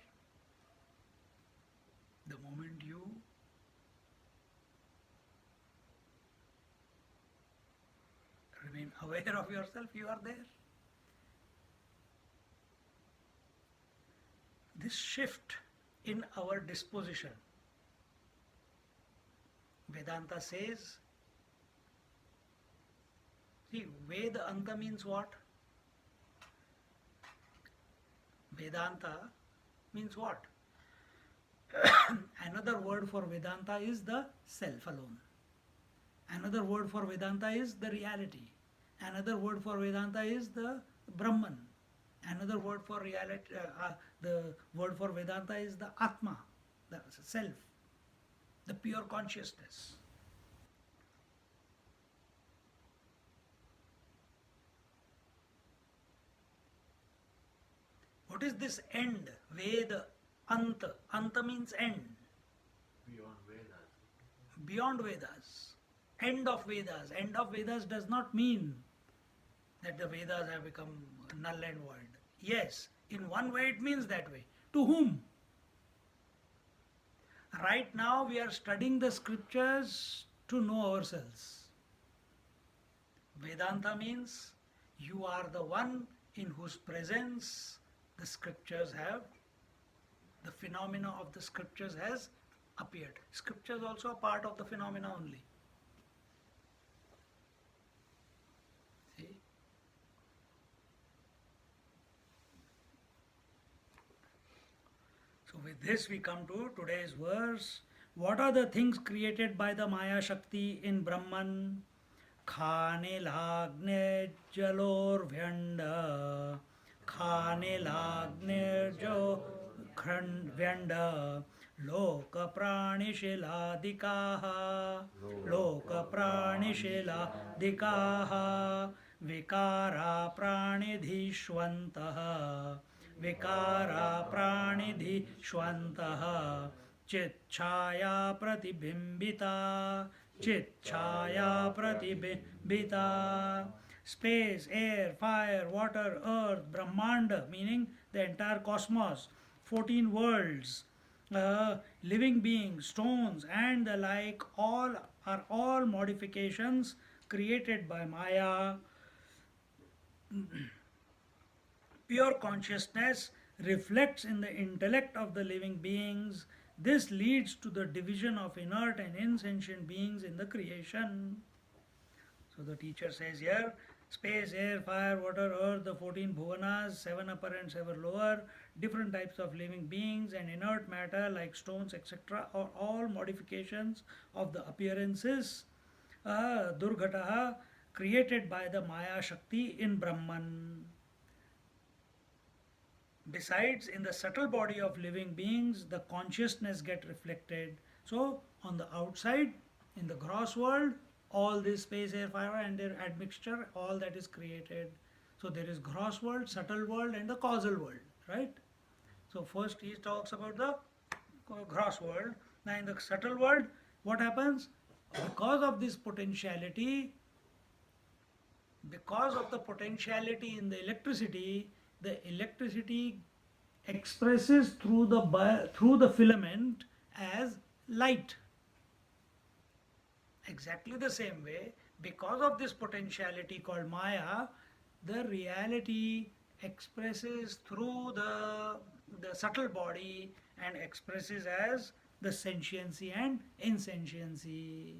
The moment you remain aware of yourself, you are there. This shift in our disposition, Vedanta says, see, Veda Anta means what? Vedanta means what? Another word for Vedanta is the self alone. Another word for Vedanta is the reality. Another word for Vedanta is the Brahman. Another word for reality, the word for Vedanta is the Atma, the self, the pure consciousness. What is this end? Veda, Anta. Anta means end. Beyond Vedas. Beyond Vedas. End of Vedas. End of Vedas does not mean that the Vedas have become null and void. Yes, in one way it means that way. To whom? Right now we are studying the scriptures to know ourselves. Vedanta means you are the one in whose presence the scriptures have, the phenomena of the scriptures has appeared. Scriptures also a part of the phenomena only. See? So with this we come to today's verse. What are the things created by the Maya Shakti in Brahman? Khane lagne jalor vyanda, khane lagne jo vyanda, loka prani shiladikaha, loka prani shiladikaha, vikara pranidhishwantaha, vikara pranidhishwantaha, चिच्छाया प्रतिबिंबिता, चिच्छाया प्रतिबिंबिता. Space, air, fire, water, earth, Brahmanda, meaning the entire cosmos, 14 worlds, living beings, stones, and the like, all are all modifications created by Maya. Pure consciousness reflects in the intellect of the living beings This leads to the division of inert and insentient beings in the creation. So the teacher says here, space, air, fire, water, earth, the 14 bhuvanas, 7 upper and 7 lower, different types of living beings and inert matter like stones, etc., are all modifications of the appearances, durghataha, created by the Maya Shakti in Brahman. Besides, in the subtle body of living beings, the consciousness get reflected. So, on the outside, in the gross world, all this space, air, fire, and their admixture, all that is created. So, there is gross world, subtle world, and the causal world, right? So, first he talks about the gross world. Now, in the subtle world, what happens? Because of this potentiality, because of the potentiality in the electricity expresses through the filament as light. Exactly the same way, because of this potentiality called Maya, the reality expresses through the subtle body and expresses as the sentiency and insentiency.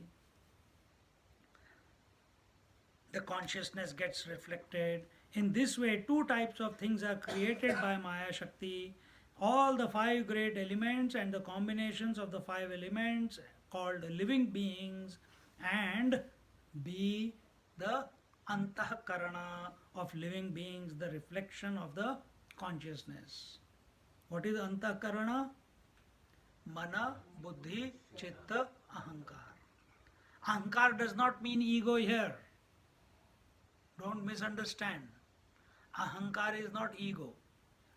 The consciousness gets reflected. In this way, two types of things are created by Maya Shakti. All the five great elements and the combinations of the five elements called living beings, and B, the Antahkarana of living beings, the reflection of the consciousness. What is Antahkarana? Mana, Buddhi, Chitta, Ahankar. Ahankar does not mean ego here. Don't misunderstand. Ahankar is not ego.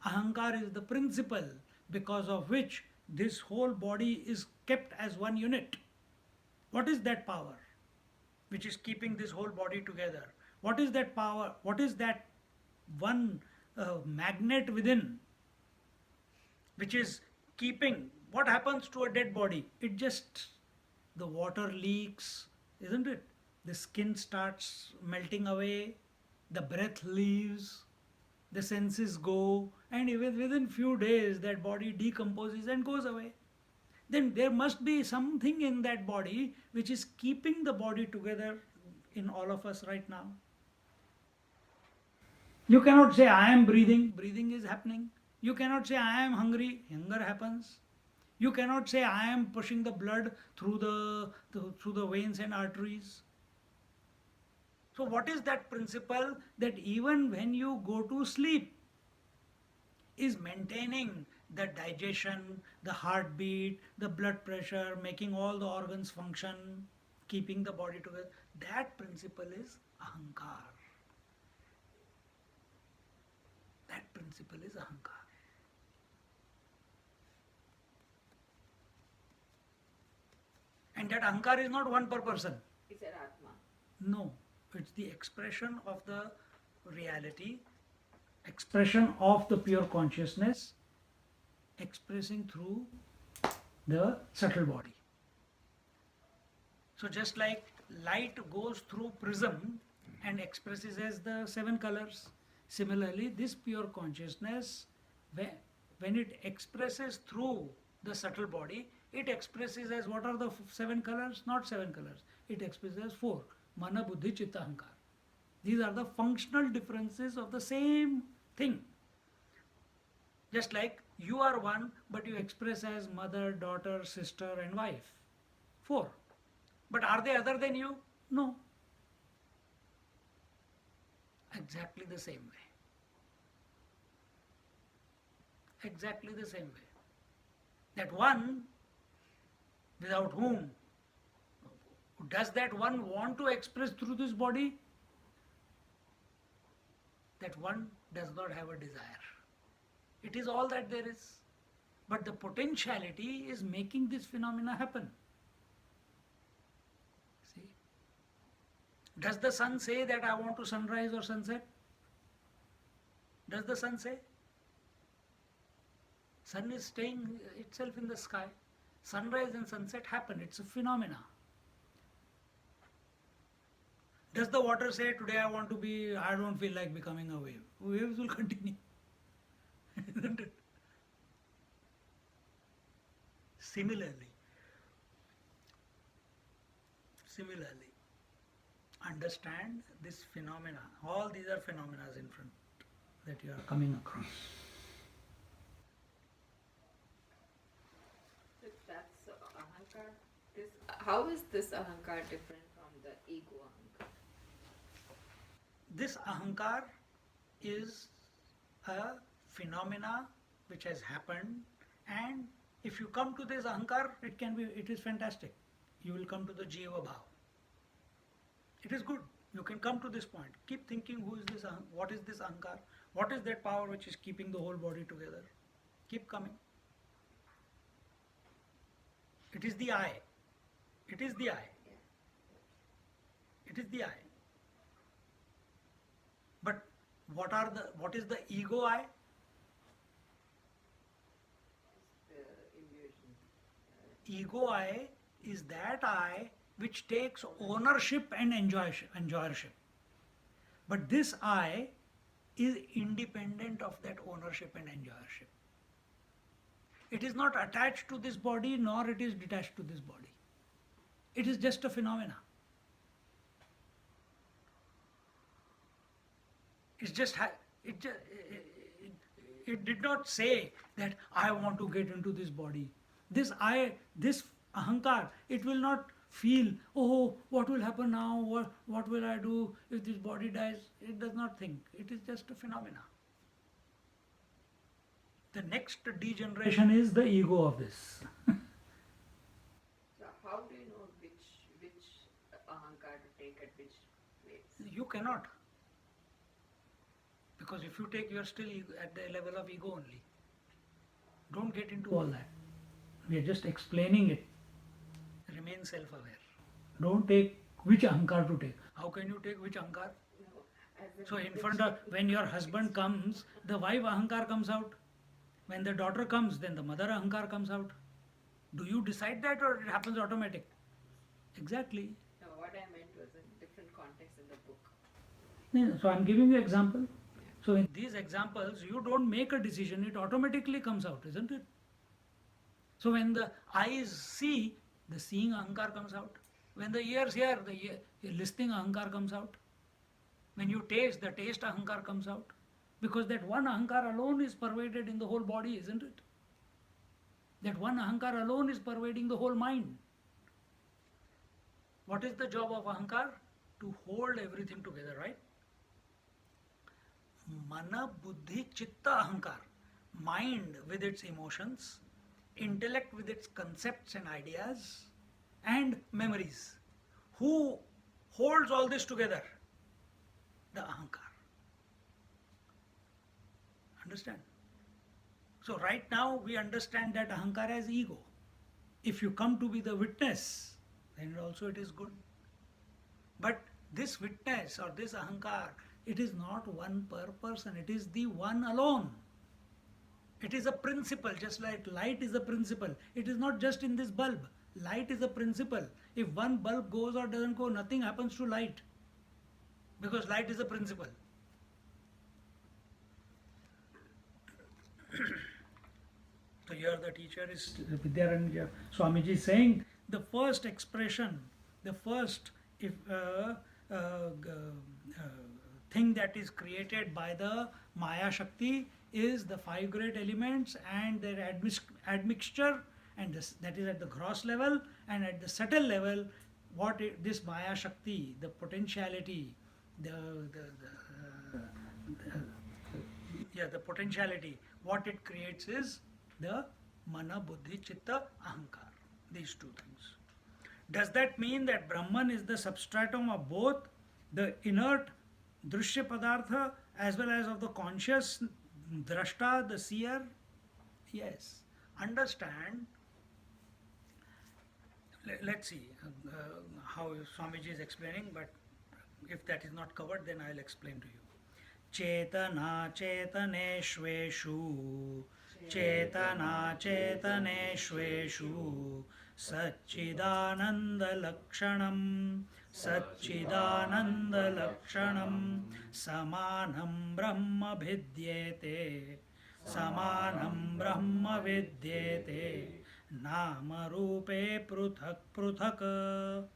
Ahankar is the principle because of which this whole body is kept as one unit. What is that power which is keeping this whole body together? What is that power? What is that one magnet within which is keeping? What happens to a dead body? It just, the water leaks, isn't it? The skin starts melting away, the breath leaves, the senses go, and even within few days that body decomposes and goes away. Then there must be something in that body which is keeping the body together in all of us right now. You cannot say I am breathing, breathing is happening. You cannot say I am hungry, hunger happens. You cannot say I am pushing the blood through the veins and arteries. So what is that principle that even when you go to sleep is maintaining the digestion, the heartbeat, the blood pressure, making all the organs function, keeping the body together? That principle is ahankar. That principle is ahankar. And that ahankar is not one per person. Is that Atma? No, it's the expression of the reality, expression of the pure consciousness, expressing through the subtle body. So just like light goes through prism and expresses as the 7 colors, similarly this pure consciousness, when it expresses through the subtle body, it expresses as what are the 7 colors? Not 7 colors. It expresses as 4. Mana, Buddhi, Chitta, Ahankar. These are the functional differences of the same thing. Just like you are one, but you express as mother, daughter, sister, and wife. 4. But are they other than you? No. Exactly the same way. Exactly the same way. That one, without whom, does that one want to express through this body? That one does not have a desire. It is all that there is. But the potentiality is making this phenomena happen. See? Does the sun say that I want to sunrise or sunset? Does the sun say? Sun is staying itself in the sky. Sunrise and sunset happen. It's a phenomena. Does the water say today I don't feel like becoming a wave? Waves will continue. Isn't it? Similarly, understand this phenomena. All these are phenomena in front that you are coming across. So that's ahankar. How is this ahankar different from the ego ahankar? This ahankar is a phenomena which has happened, and if you come to this ahankar, it is fantastic. You will come to the jiva bhav. It is good. You can come to this point. Keep thinking, what is this ahankar? What is that power which is keeping the whole body together? Keep coming. It is the I. It is the I. It is the I. But what is the ego I? Ego I is that I which takes ownership and enjoyership. But this I is independent of that ownership and enjoyership. It is not attached to this body, nor it is detached to this body. It is just a phenomena. It did not say that I want to get into this body. This ahankar, it will not feel, oh, what will happen now? What will I do if this body dies? It does not think. It is just a phenomena. The next degeneration is the ego of this. So how do you know which ahankar to take at which place? You cannot. Because if you take, you are still at the level of ego only. Don't get into all that. We are just explaining it. Remain self-aware. Don't take which ahankar to take. How can you take which ahankar? No, as in So in which- front of, when your husband comes, the wife ahankar comes out. When the daughter comes, then the mother ahankar comes out. Do you decide that, or it happens automatic? Exactly. No, what I meant was in different context in the book. So I'm giving you example. So in these examples, you don't make a decision, it automatically comes out, isn't it? So when the eyes see, the seeing ahankar comes out. When the ears hear, the listening ahankar comes out. When you taste, the taste ahankar comes out. Because that one ahankar alone is pervaded in the whole body, isn't it? That one ahankar alone is pervading the whole mind. What is the job of ahankar? To hold everything together, right? Mana, buddhi, chitta, ahankar. Mind with its emotions, intellect with its concepts and ideas, and memories. Who holds all this together? The ahankar. Understand? So right now we understand that ahankar as ego. If you come to be the witness, then also it is good. But this witness or this ahankar, it is not one per person, it is the one alone. It is a principle, just like light is a principle. It is not just in this bulb. Light is a principle. If one bulb goes or doesn't go, nothing happens to light. Because light is a principle. So here the teacher is Vidyaranya Swamiji is saying the first expression, the first thing that is created by the Maya Shakti is the five great elements and their admixture, and that is at the gross level, and at the subtle level, this Maya Shakti, the potentiality, the potentiality, what it creates is the Mana, Buddhi, Chitta, Ahankar. These two things. Does that mean that Brahman is the substratum of both the inert Drishya Padartha as well as of the conscious Drashta, the seer? Yes. Understand. Let's see how Swamiji is explaining, but if that is not covered, then I'll explain to you. Chetana chetaneshveshu Chetana chetaneshveshu Satchidananda Lakshanam Satchidananda Lakshanam Samanam Brahma Vidyete Samanam Brahma Vidyete Nama Rupe Pruthak Pruthak.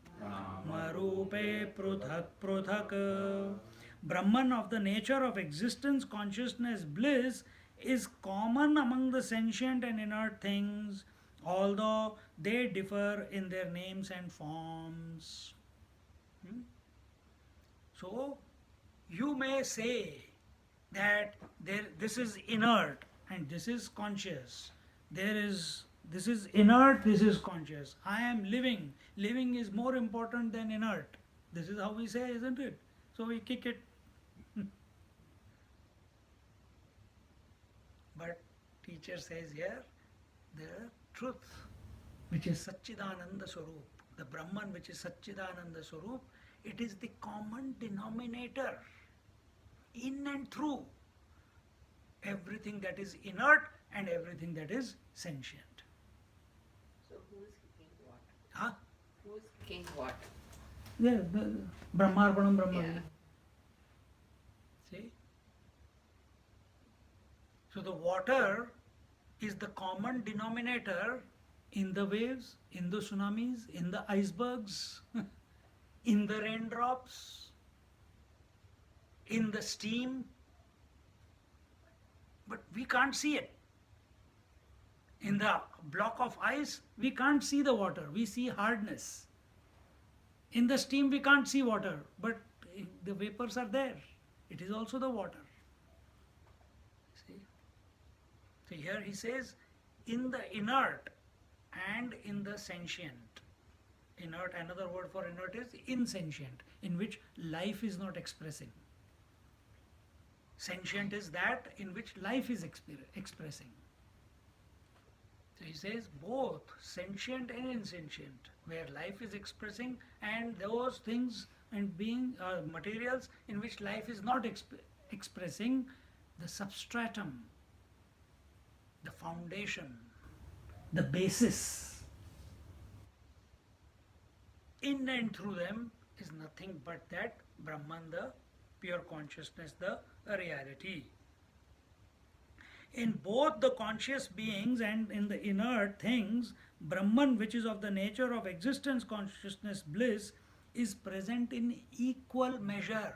Marupe Pruthak Pruthak. Brahman of the nature of existence, consciousness, bliss is common among the sentient and inert things, although they differ in their names and forms. So, you may say that this is inert and this is conscious. This is inert, this is conscious. I am living. Living is more important than inert. This is how we say, isn't it? So we kick it. But teacher says here, the truth, which is Satchidananda Swarup, the Brahman which is Satchidananda Swarup, it is the common denominator in and through everything that is inert and everything that is sentient. So who is kicking what? Huh? Who is kicking what? Yeah, the Brahmarpanam Brahma. Yeah. See? So the water is the common denominator in the waves, in the tsunamis, in the icebergs, in the raindrops, in the steam. But we can't see it. In the block of ice, we can't see the water, we see hardness. In the steam, we can't see water, but the vapors are there. It is also the water. See? So here he says, in the inert and in the sentient. Inert, another word for inert is insentient, in which life is not expressing. Sentient is that in which life is expressing. So he says both sentient and insentient, where life is expressing, and those things and being materials in which life is not expressing, the substratum, the foundation, the basis, in and through them is nothing but that Brahman, the pure consciousness, the reality. In both the conscious beings and in the inert things, Brahman, which is of the nature of existence, consciousness, bliss, is present in equal measure.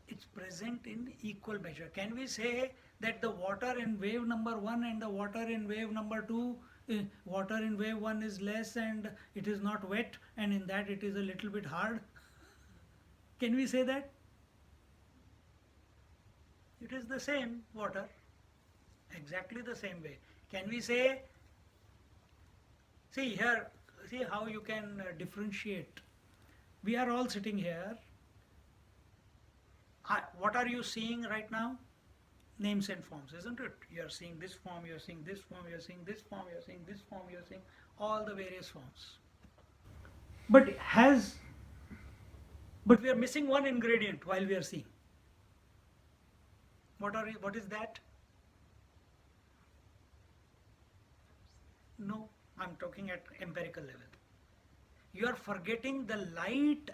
It's present in equal measure. Can we say that the water in wave number 1 and the water in wave number 2, water in wave 1 is less and it is not wet, and in that it is a little bit hard? Can we say that? It is the same water, exactly the same way. Can we say, see here, see how you can differentiate. We are all sitting here. What are you seeing right now? Names and forms, isn't it? You are seeing this form, you are seeing this form, you are seeing this form, you are seeing this form, you are seeing all the various forms. But we are missing one ingredient while we are seeing. What is that? No, I'm talking at empirical level. You are forgetting the light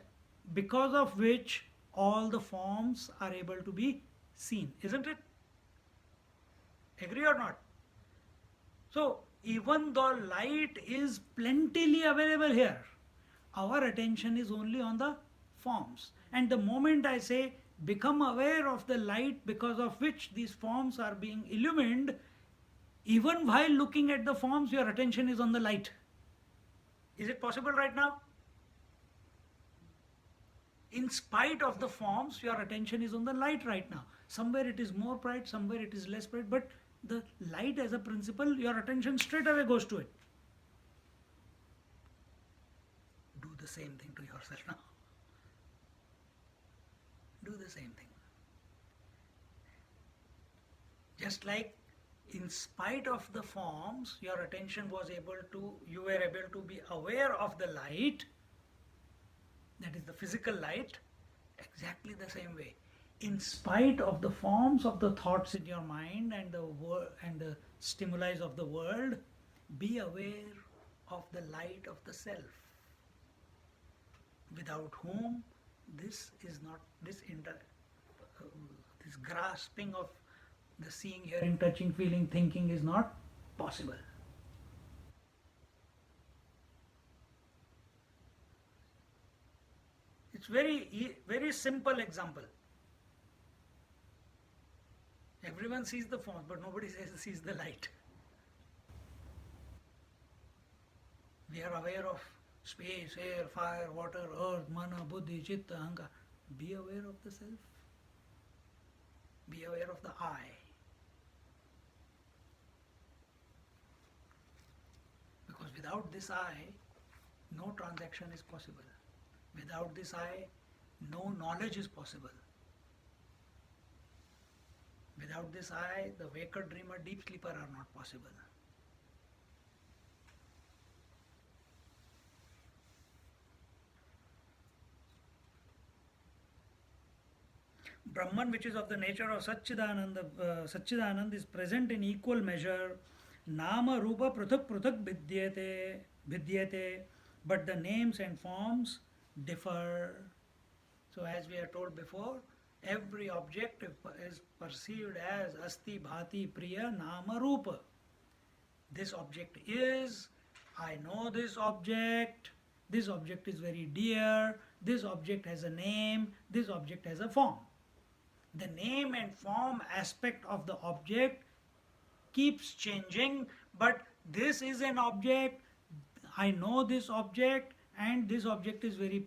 because of which all the forms are able to be seen, isn't it? Agree or not? So, even though light is plentifully available here, our attention is only on the forms. And the moment I say, become aware of the light because of which these forms are being illumined, even while looking at the forms, your attention is on the light. Is it possible right now? In spite of the forms, your attention is on the light right now. Somewhere it is more bright, somewhere it is less bright, but the light as a principle, your attention straight away goes to it. Do the same thing to yourself now. Do the same thing. Just like in spite of the forms, your attention was you were able to be aware of the light, that is the physical light, exactly the same way. In spite of the forms of the thoughts in your mind and the stimuli of the world, be aware of the light of the self, without whom this is not, this grasping of The seeing, hearing, touching, feeling, thinking is not possible. It's very simple example. Everyone sees the form, but nobody sees the light. We are aware of space, air, fire, water, earth, mana, buddhi, chitta, ahankara. Be aware of the self. Be aware of the I. Because without this I, no transaction is possible. Without this I, no knowledge is possible. Without this I, the waker, dreamer, deep sleeper are not possible. Brahman, which is of the nature of Satchidanand, is present in equal measure. Nama Rupa Pruthak Pruthak Vidyate, but the names and forms differ. So, as we are told before, every object is perceived as Asti Bhati Priya Nama Rupa. This object is, I know this object is very dear, this object has a name, this object has a form. The name and form aspect of the object keeps changing, but this is an object, I know this object, and this object is very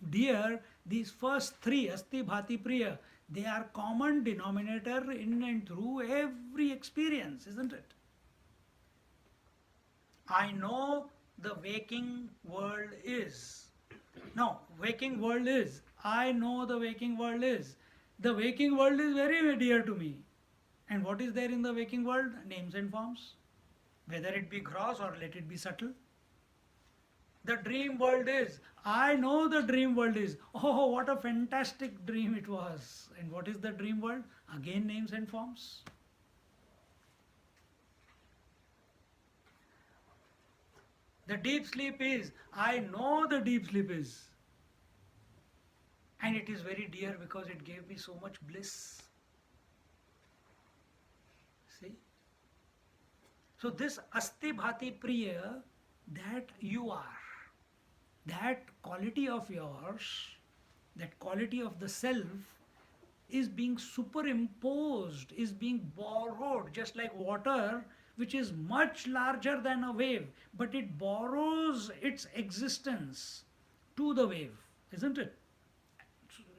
dear. These first three, Asti Bhati Priya, they are common denominator in and through every experience, isn't it? I know the waking world is. No, waking world is. I know the waking world is. The waking world is very dear to me. And what is there in the waking world? Names and forms. Whether it be gross or let it be subtle. The dream world is. I know the dream world is. Oh, what a fantastic dream it was. And what is the dream world? Again, names and forms. The deep sleep is. I know the deep sleep is. And it is very dear because it gave me so much bliss. See? So this Asti Bhati Priya, that you are, that quality of yours, that quality of the self is being superimposed, is being borrowed, just like water, which is much larger than a wave, but it borrows its existence to the wave, isn't it?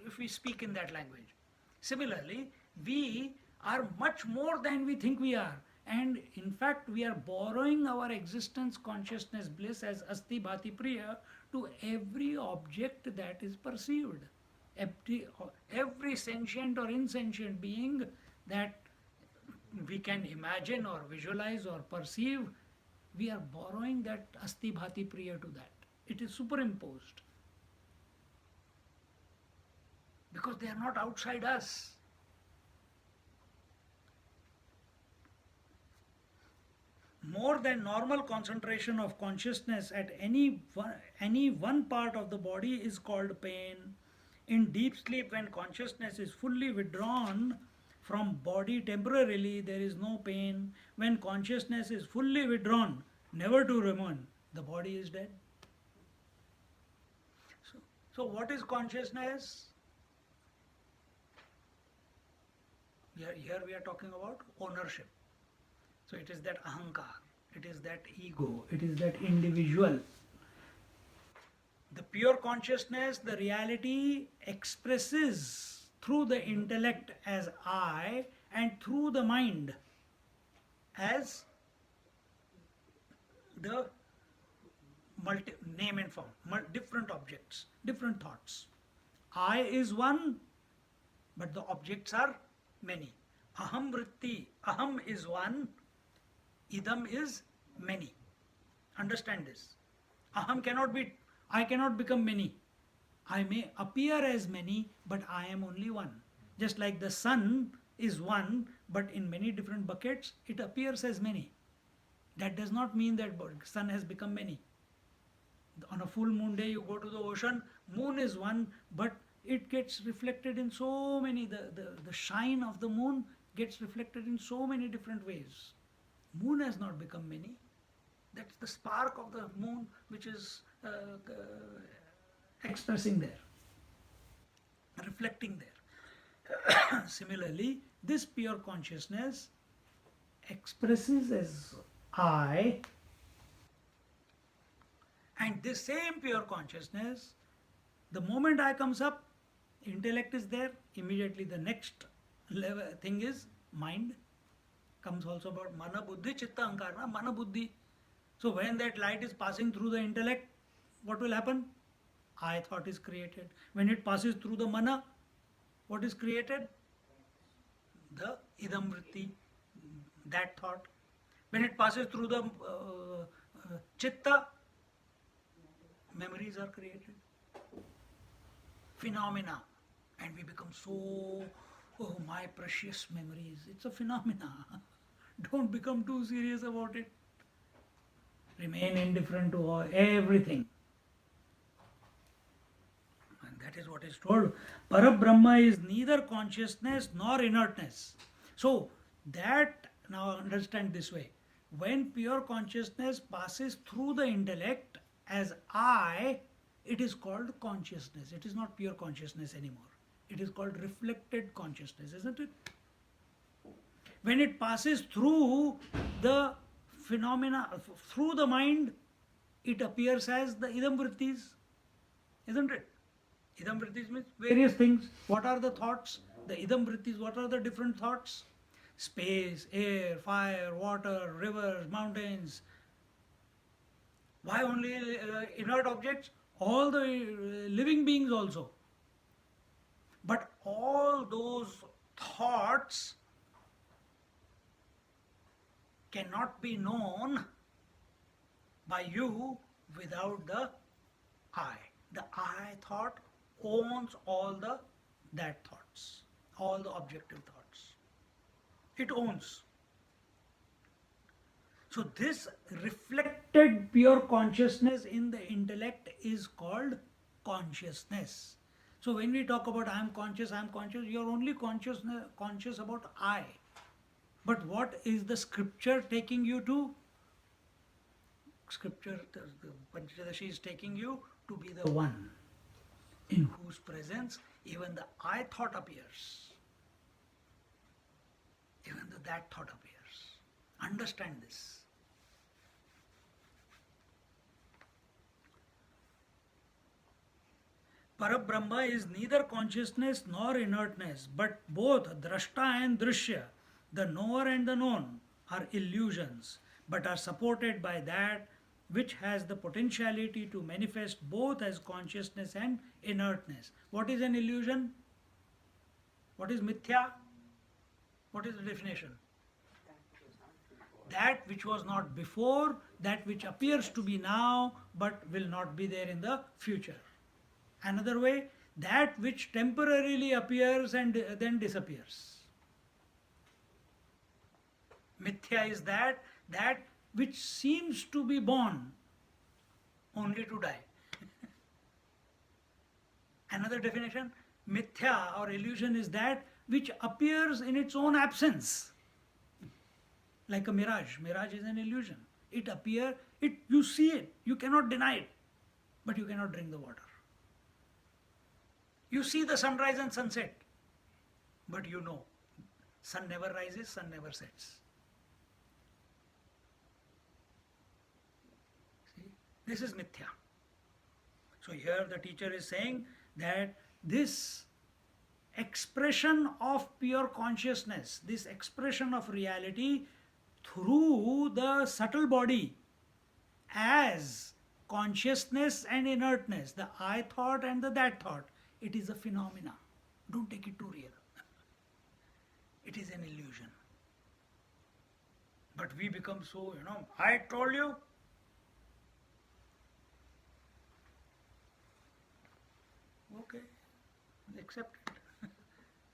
If we speak in that language. Similarly, we are much more than we think we are. And in fact, we are borrowing our existence, consciousness, bliss as Asti Bhati Priya to every object that is perceived. Every sentient or insentient being that we can imagine or visualize or perceive, we are borrowing that Asti Bhati Priya to that. It is superimposed. Because they are not outside us. More than normal concentration of consciousness at any one part of the body is called pain. In deep sleep, when consciousness is fully withdrawn from body temporarily, there is no pain. When consciousness is fully withdrawn, never to remain, the body is dead. So what is consciousness? Here we are talking about ownership. So it is that ahankar, it is that ego, it is that individual. The pure consciousness, the reality expresses through the intellect as I and through the mind as the name and form, different objects, different thoughts. I is one, but the objects are many. Aham vritti, aham is one, idam is many. Understand this. Aham I cannot become many. I may appear as many, but I am only one. Just like the sun is one, but in many different buckets, it appears as many. That does not mean that sun has become many. On a full moon day, you go to the ocean, moon is one, but it gets reflected in so many. The shine of the moon gets reflected in so many different ways. Moon has not become many. That's the spark of the moon which is expressing there, reflecting there. Similarly, this pure consciousness expresses as I, and this same pure consciousness, the moment I comes up, intellect is there, immediately the next level thing is mind. Comes also about mana buddhi chitta ankara, mana buddhi. So when that light is passing through the intellect, what will happen? I thought is created. When it passes through the mana, what is created? The idam vritti, that thought. When it passes through the chitta, memories are created, phenomena, and we become so, oh my precious memories. It's a phenomena. Don't become too serious about it. Remain indifferent to everything. And that is what is told. Parabrahma is neither consciousness nor inertness. So that, now understand this way. When pure consciousness passes through the intellect as I, it is called consciousness. It is not pure consciousness anymore. It is called reflected consciousness, isn't it? When it passes through the phenomena, through the mind, it appears as the idam vrittis, isn't it? Idam vrittis means various things. What are the thoughts? The idam vrittis, what are the different thoughts? Space, air, fire, water, rivers, mountains. Why only inert objects? All the living beings also. But all those thoughts cannot be known by you without the I. The I thought owns all the that thoughts, all the objective thoughts. It owns. So this reflected pure consciousness in the intellect is called consciousness. So when we talk about I am conscious, you are only conscious about I. But what is the scripture taking you to? Scripture, the Pancadasi is taking you to be the one in whose presence even the I thought appears. Even that thought appears. Understand this. Parabrahma is neither consciousness nor inertness, but both drashta and drishya, the knower and the known, are illusions, but are supported by that which has the potentiality to manifest both as consciousness and inertness. What is an illusion? What is mithya? What is the definition? That which was not before, that which appears to be now, but will not be there in the future. Another way, that which temporarily appears and then disappears. Mithya is that which seems to be born only to die. Another definition, mithya or illusion is that which appears in its own absence. Like a mirage. Mirage is an illusion. It appears, you see it, you cannot deny it, but you cannot drink the water. You see the sunrise and sunset, but you know, sun never rises, sun never sets. See, this is mithya. So here the teacher is saying that this expression of pure consciousness, this expression of reality through the subtle body as consciousness and inertness, the I thought and the that thought, it is a phenomena. Don't take it too real. It is an illusion. But we become so, I told you. Okay, accept it.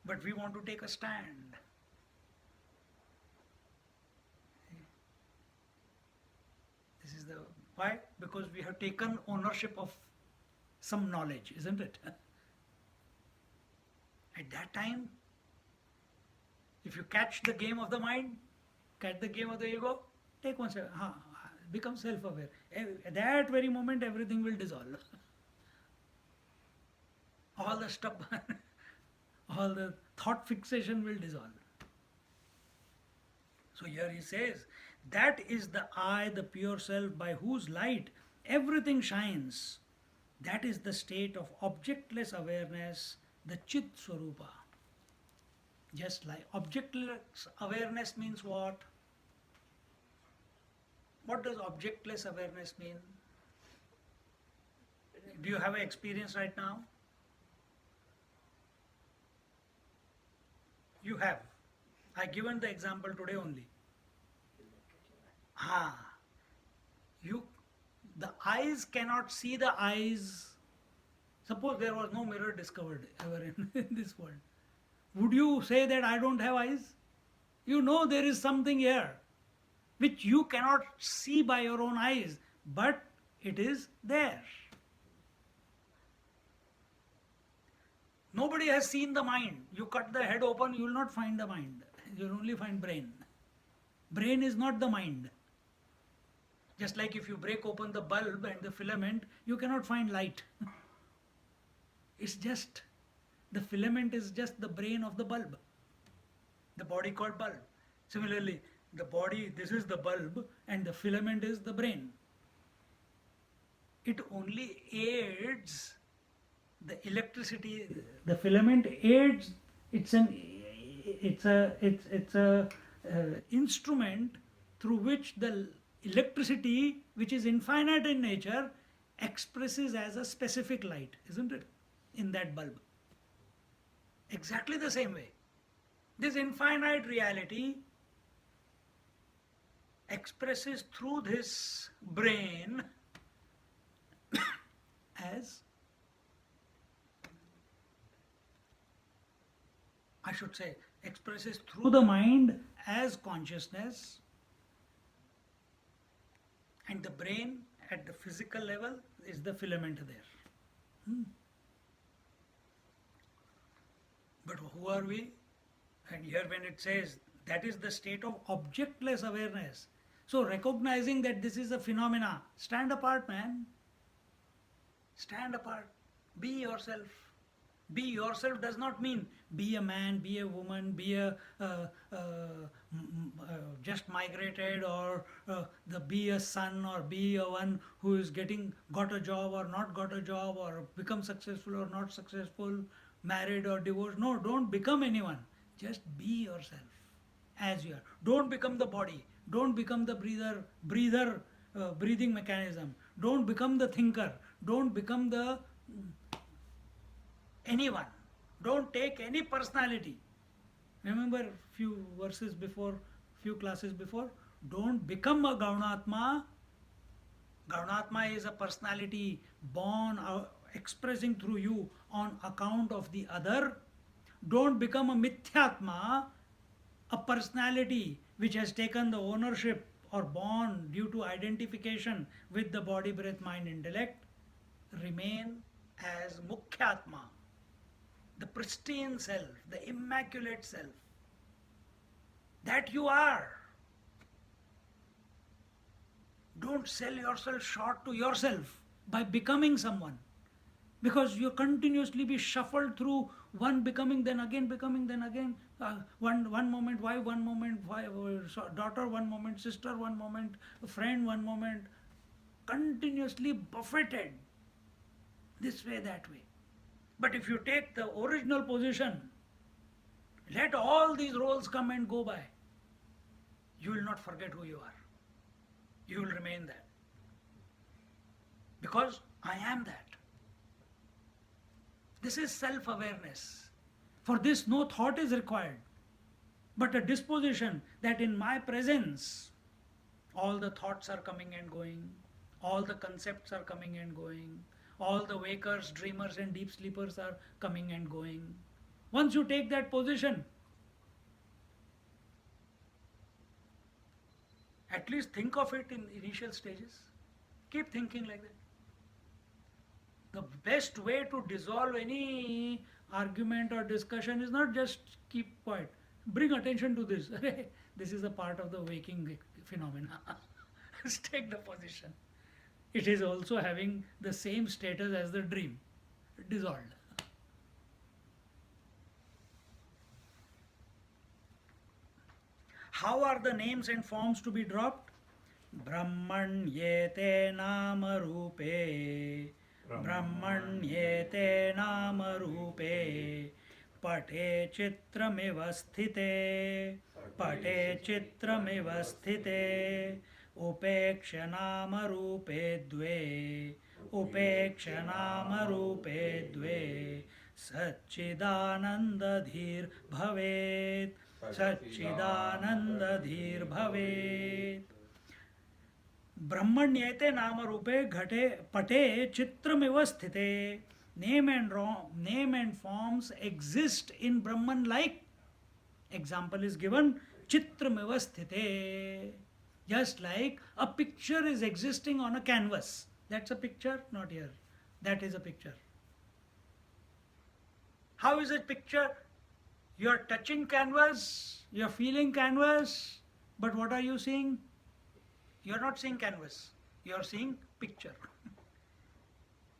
But we want to take a stand. This is the why? Because we have taken ownership of some knowledge, isn't it? At that time, If you catch the game of the mind, catch the game of the ego, take one step, become self-aware. At that very moment, everything will dissolve. All the stubborn, all the thought fixation will dissolve. So here he says, that is the I, the pure self, by whose light everything shines. That is the state of objectless awareness, the Chit Swarupa. Just like objectless awareness means what? What does objectless awareness mean? Do you have an experience right now? You have. I given the example today only. You, the eyes cannot see the eyes. Suppose there was no mirror discovered ever in this world. Would you say that I don't have eyes? You know there is something here which you cannot see by your own eyes, but it is there. Nobody has seen the mind. You cut the head open, you will not find the mind. You will only find brain. Brain is not the mind. Just like if you break open the bulb and the filament, you cannot find light. It's just, the filament is just the brain of the bulb. The body called bulb. Similarly, the body, this is the bulb and the filament is the brain. It only aids the electricity. The filament aids. It's a instrument through which the electricity, which is infinite in nature, expresses as a specific light, isn't it? In that bulb. Exactly the same way. This infinite reality expresses through this brain as, I should say, expresses through the mind as consciousness, and the brain at the physical level is the filament there. But who are we? And here when it says that is the state of objectless awareness. So recognizing that this is a phenomena, stand apart, man. Stand apart. Be yourself. Be yourself does not mean be a man, be a woman, be a just migrated, or be a son, or be a one who is got a job or not got a job, or become successful or not successful, married or divorced. No, don't become anyone. Just be yourself as you are. Don't become the body. Don't become the breathing mechanism. Don't become the thinker. Don't become the anyone. Don't take any personality. Remember few verses before, few classes before, don't become a Gaunatma. Gaunatma is a personality born expressing through you on account of the other. Don't become a Mithyatma, a personality which has taken the ownership or born due to identification with the body, breath, mind, intellect. Remain as Mukhyatma, the pristine self, the immaculate self. That you are. Don't sell yourself short to yourself by becoming someone, because you continuously be shuffled through one becoming, then again becoming, then again one moment wife, one moment daughter, one moment sister, one moment friend, one moment, continuously buffeted this way, that way. But if you take the original position, let all these roles come and go by, you will not forget who you are. You will remain that. Because I am that. This is self-awareness. For this, no thought is required, but a disposition that in my presence, all the thoughts are coming and going, all the concepts are coming and going, all the wakers, dreamers and deep sleepers are coming and going. Once you take that position, at least think of it in initial stages. Keep thinking like that. The best way to dissolve any argument or discussion is not just keep quiet. Bring attention to this. This is a part of the waking phenomena. Take the position. It is also having the same status as the dream, dissolved. How are the names and forms to be dropped? Brahmanyete nama rupe. Brahmanyete nama rupe. Pate chitramiva sthite. Pate chitramiva sthite. Upeksha nama rupe dve. Upeksha nama rupe dve. Satchidanandadhir bhavet. सच्चिदानंदधीर भवेत् ब्रह्मण्येते नाम रूपे घटे पटे चित्रमिव स्थिते name and forms exist in Brahman like. Example is given chitramiva sthite, just like a picture is existing on a canvas. That's a picture, not here. That is a picture. How is a picture? You are touching canvas, you are feeling canvas, but what are you seeing? You are not seeing canvas, you are seeing picture.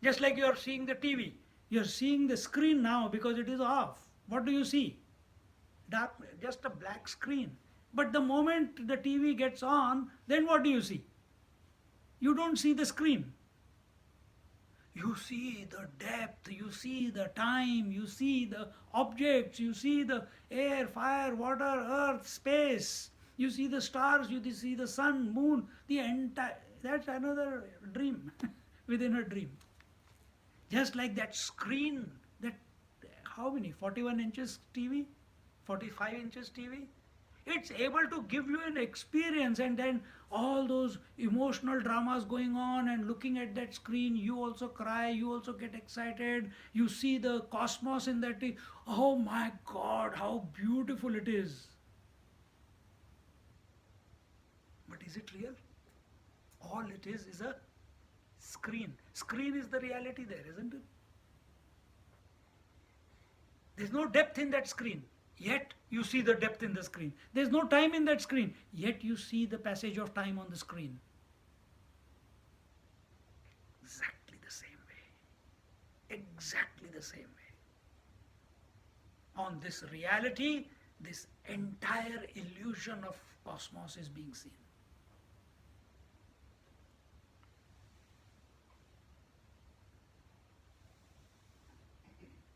Just like you are seeing the TV, you are seeing the screen now because it is off. What do you see? Dark, just a black screen. But the moment the TV gets on, then what do you see? You don't see the screen. You see the depth, you see the time, you see the objects, you see the air, fire, water, earth, space. You see the stars, you see the sun, moon, the entire. That's another dream within a dream. Just like that screen, that how many? 41 inches TV? 45 inches TV? It's able to give you an experience, and then all those emotional dramas going on, and looking at that screen, you also cry, you also get excited, you see the cosmos in that. Oh my God, how beautiful it is. But is it real? All it is a screen. Screen is the reality there, isn't it? There's no depth in that screen. Yet you see the depth in the screen. There's no time in that screen. Yet you see the passage of time on the screen. Exactly the same way. Exactly the same way. On this reality, this entire illusion of cosmos is being seen.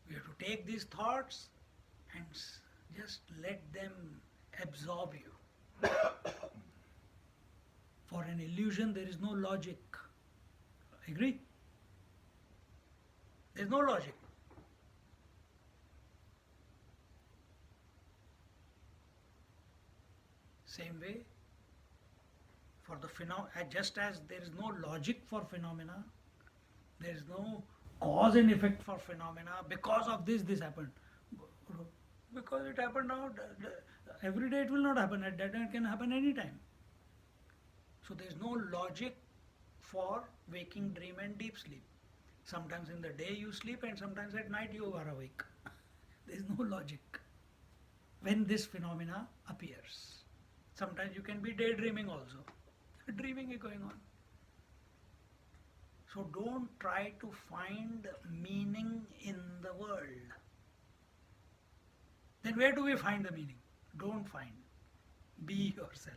We have to take these thoughts and just let them absorb you. For an illusion, there is no logic. Agree? There is no logic. Same way, for the phenomena, just as there is no logic for phenomena, there is no cause and effect for phenomena. Because of this happened. Because it happened now, every day it will not happen. At that time it can happen anytime. So there is no logic for waking dream and deep sleep. Sometimes in the day you sleep and sometimes at night you are awake. There is no logic when this phenomena appears. Sometimes you can be daydreaming also. Dreaming is going on. So don't try to find meaning in the world. Then where do we find the meaning? Don't find. Be yourself.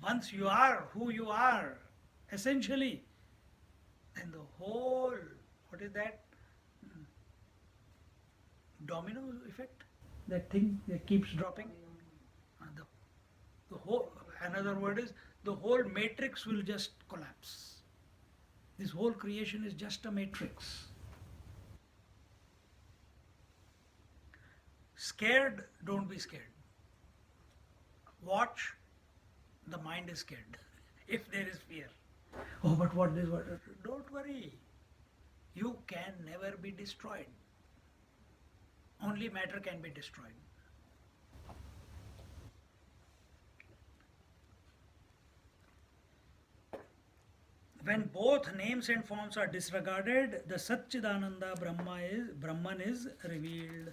Once you are who you are, essentially, then the whole, what is that? Domino effect? That thing that keeps dropping? The whole, another word is, the whole matrix will just collapse. This whole creation is just a matrix. Scared, don't be scared. Watch, the mind is scared. If there is fear. Oh, but what this, what? Don't worry. You can never be destroyed. Only matter can be destroyed. When both names and forms are disregarded, the Satchidananda Brahman is revealed.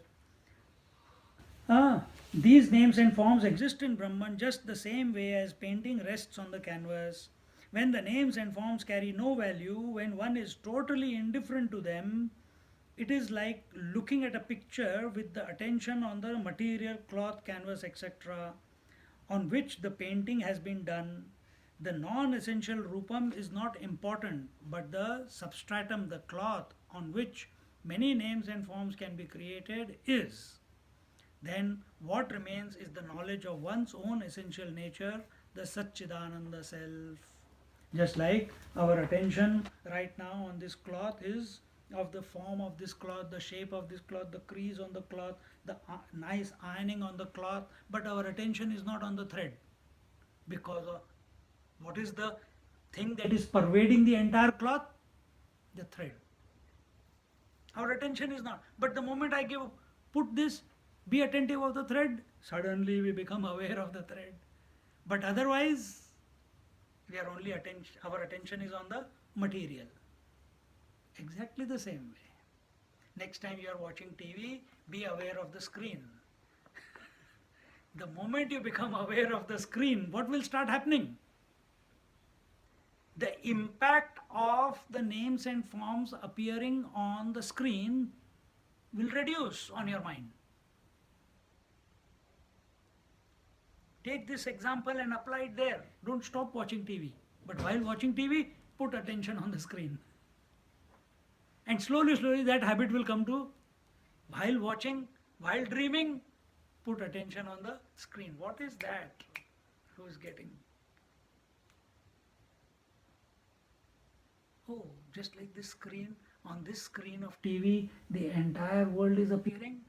These names and forms exist in Brahman just the same way as painting rests on the canvas. When the names and forms carry no value, when one is totally indifferent to them, it is like looking at a picture with the attention on the material, cloth, canvas, etc., on which the painting has been done. The non essential rupam is not important, but the substratum, the cloth on which many names and forms can be created, is. Then what remains is the knowledge of one's own essential nature, the Satchidananda self. Just like our attention right now on this cloth is of the form of this cloth, the shape of this cloth, the crease on the cloth, the nice ironing on the cloth, but our attention is not on the thread. Because of what is the thing that is pervading the entire cloth? The thread. Our attention is not. But the moment I put this, be attentive of the thread, suddenly we become aware of the thread. But otherwise, we are only our attention is on the material. Exactly the same way. Next time you are watching TV, be aware of the screen. The moment you become aware of the screen, what will start happening? The impact of the names and forms appearing on the screen will reduce on your mind. Take this example and apply it there. Don't stop watching TV. But while watching TV, put attention on the screen. And slowly, slowly that habit will come to while watching, while dreaming, put attention on the screen. What is that? Who is getting? Oh, just like this screen, on this screen of TV, the entire world is appearing.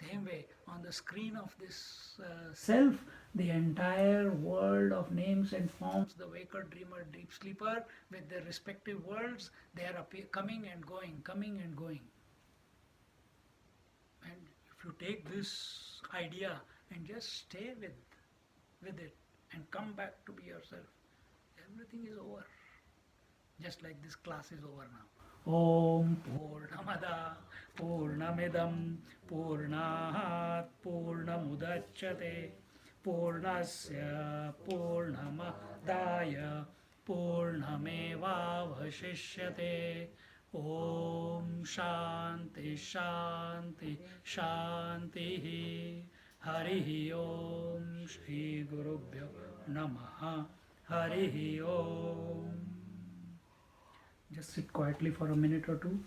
Same way, on the screen of this self, the entire world of names and forms, the waker, dreamer, deep sleeper, with their respective worlds, they are coming and going, coming and going. And if you take this idea and just stay with it and come back to be yourself, everything is over. Just like this class is over now. Om Purnamada Purnamidam Purnat Purnamudachyate Purnasya Purnamadaya Purnamevavashishyate Om Shanti Shanti Shanti Harihi Om Shri Gurubhyo Namaha Harihi Om. Just sit quietly for a minute or two.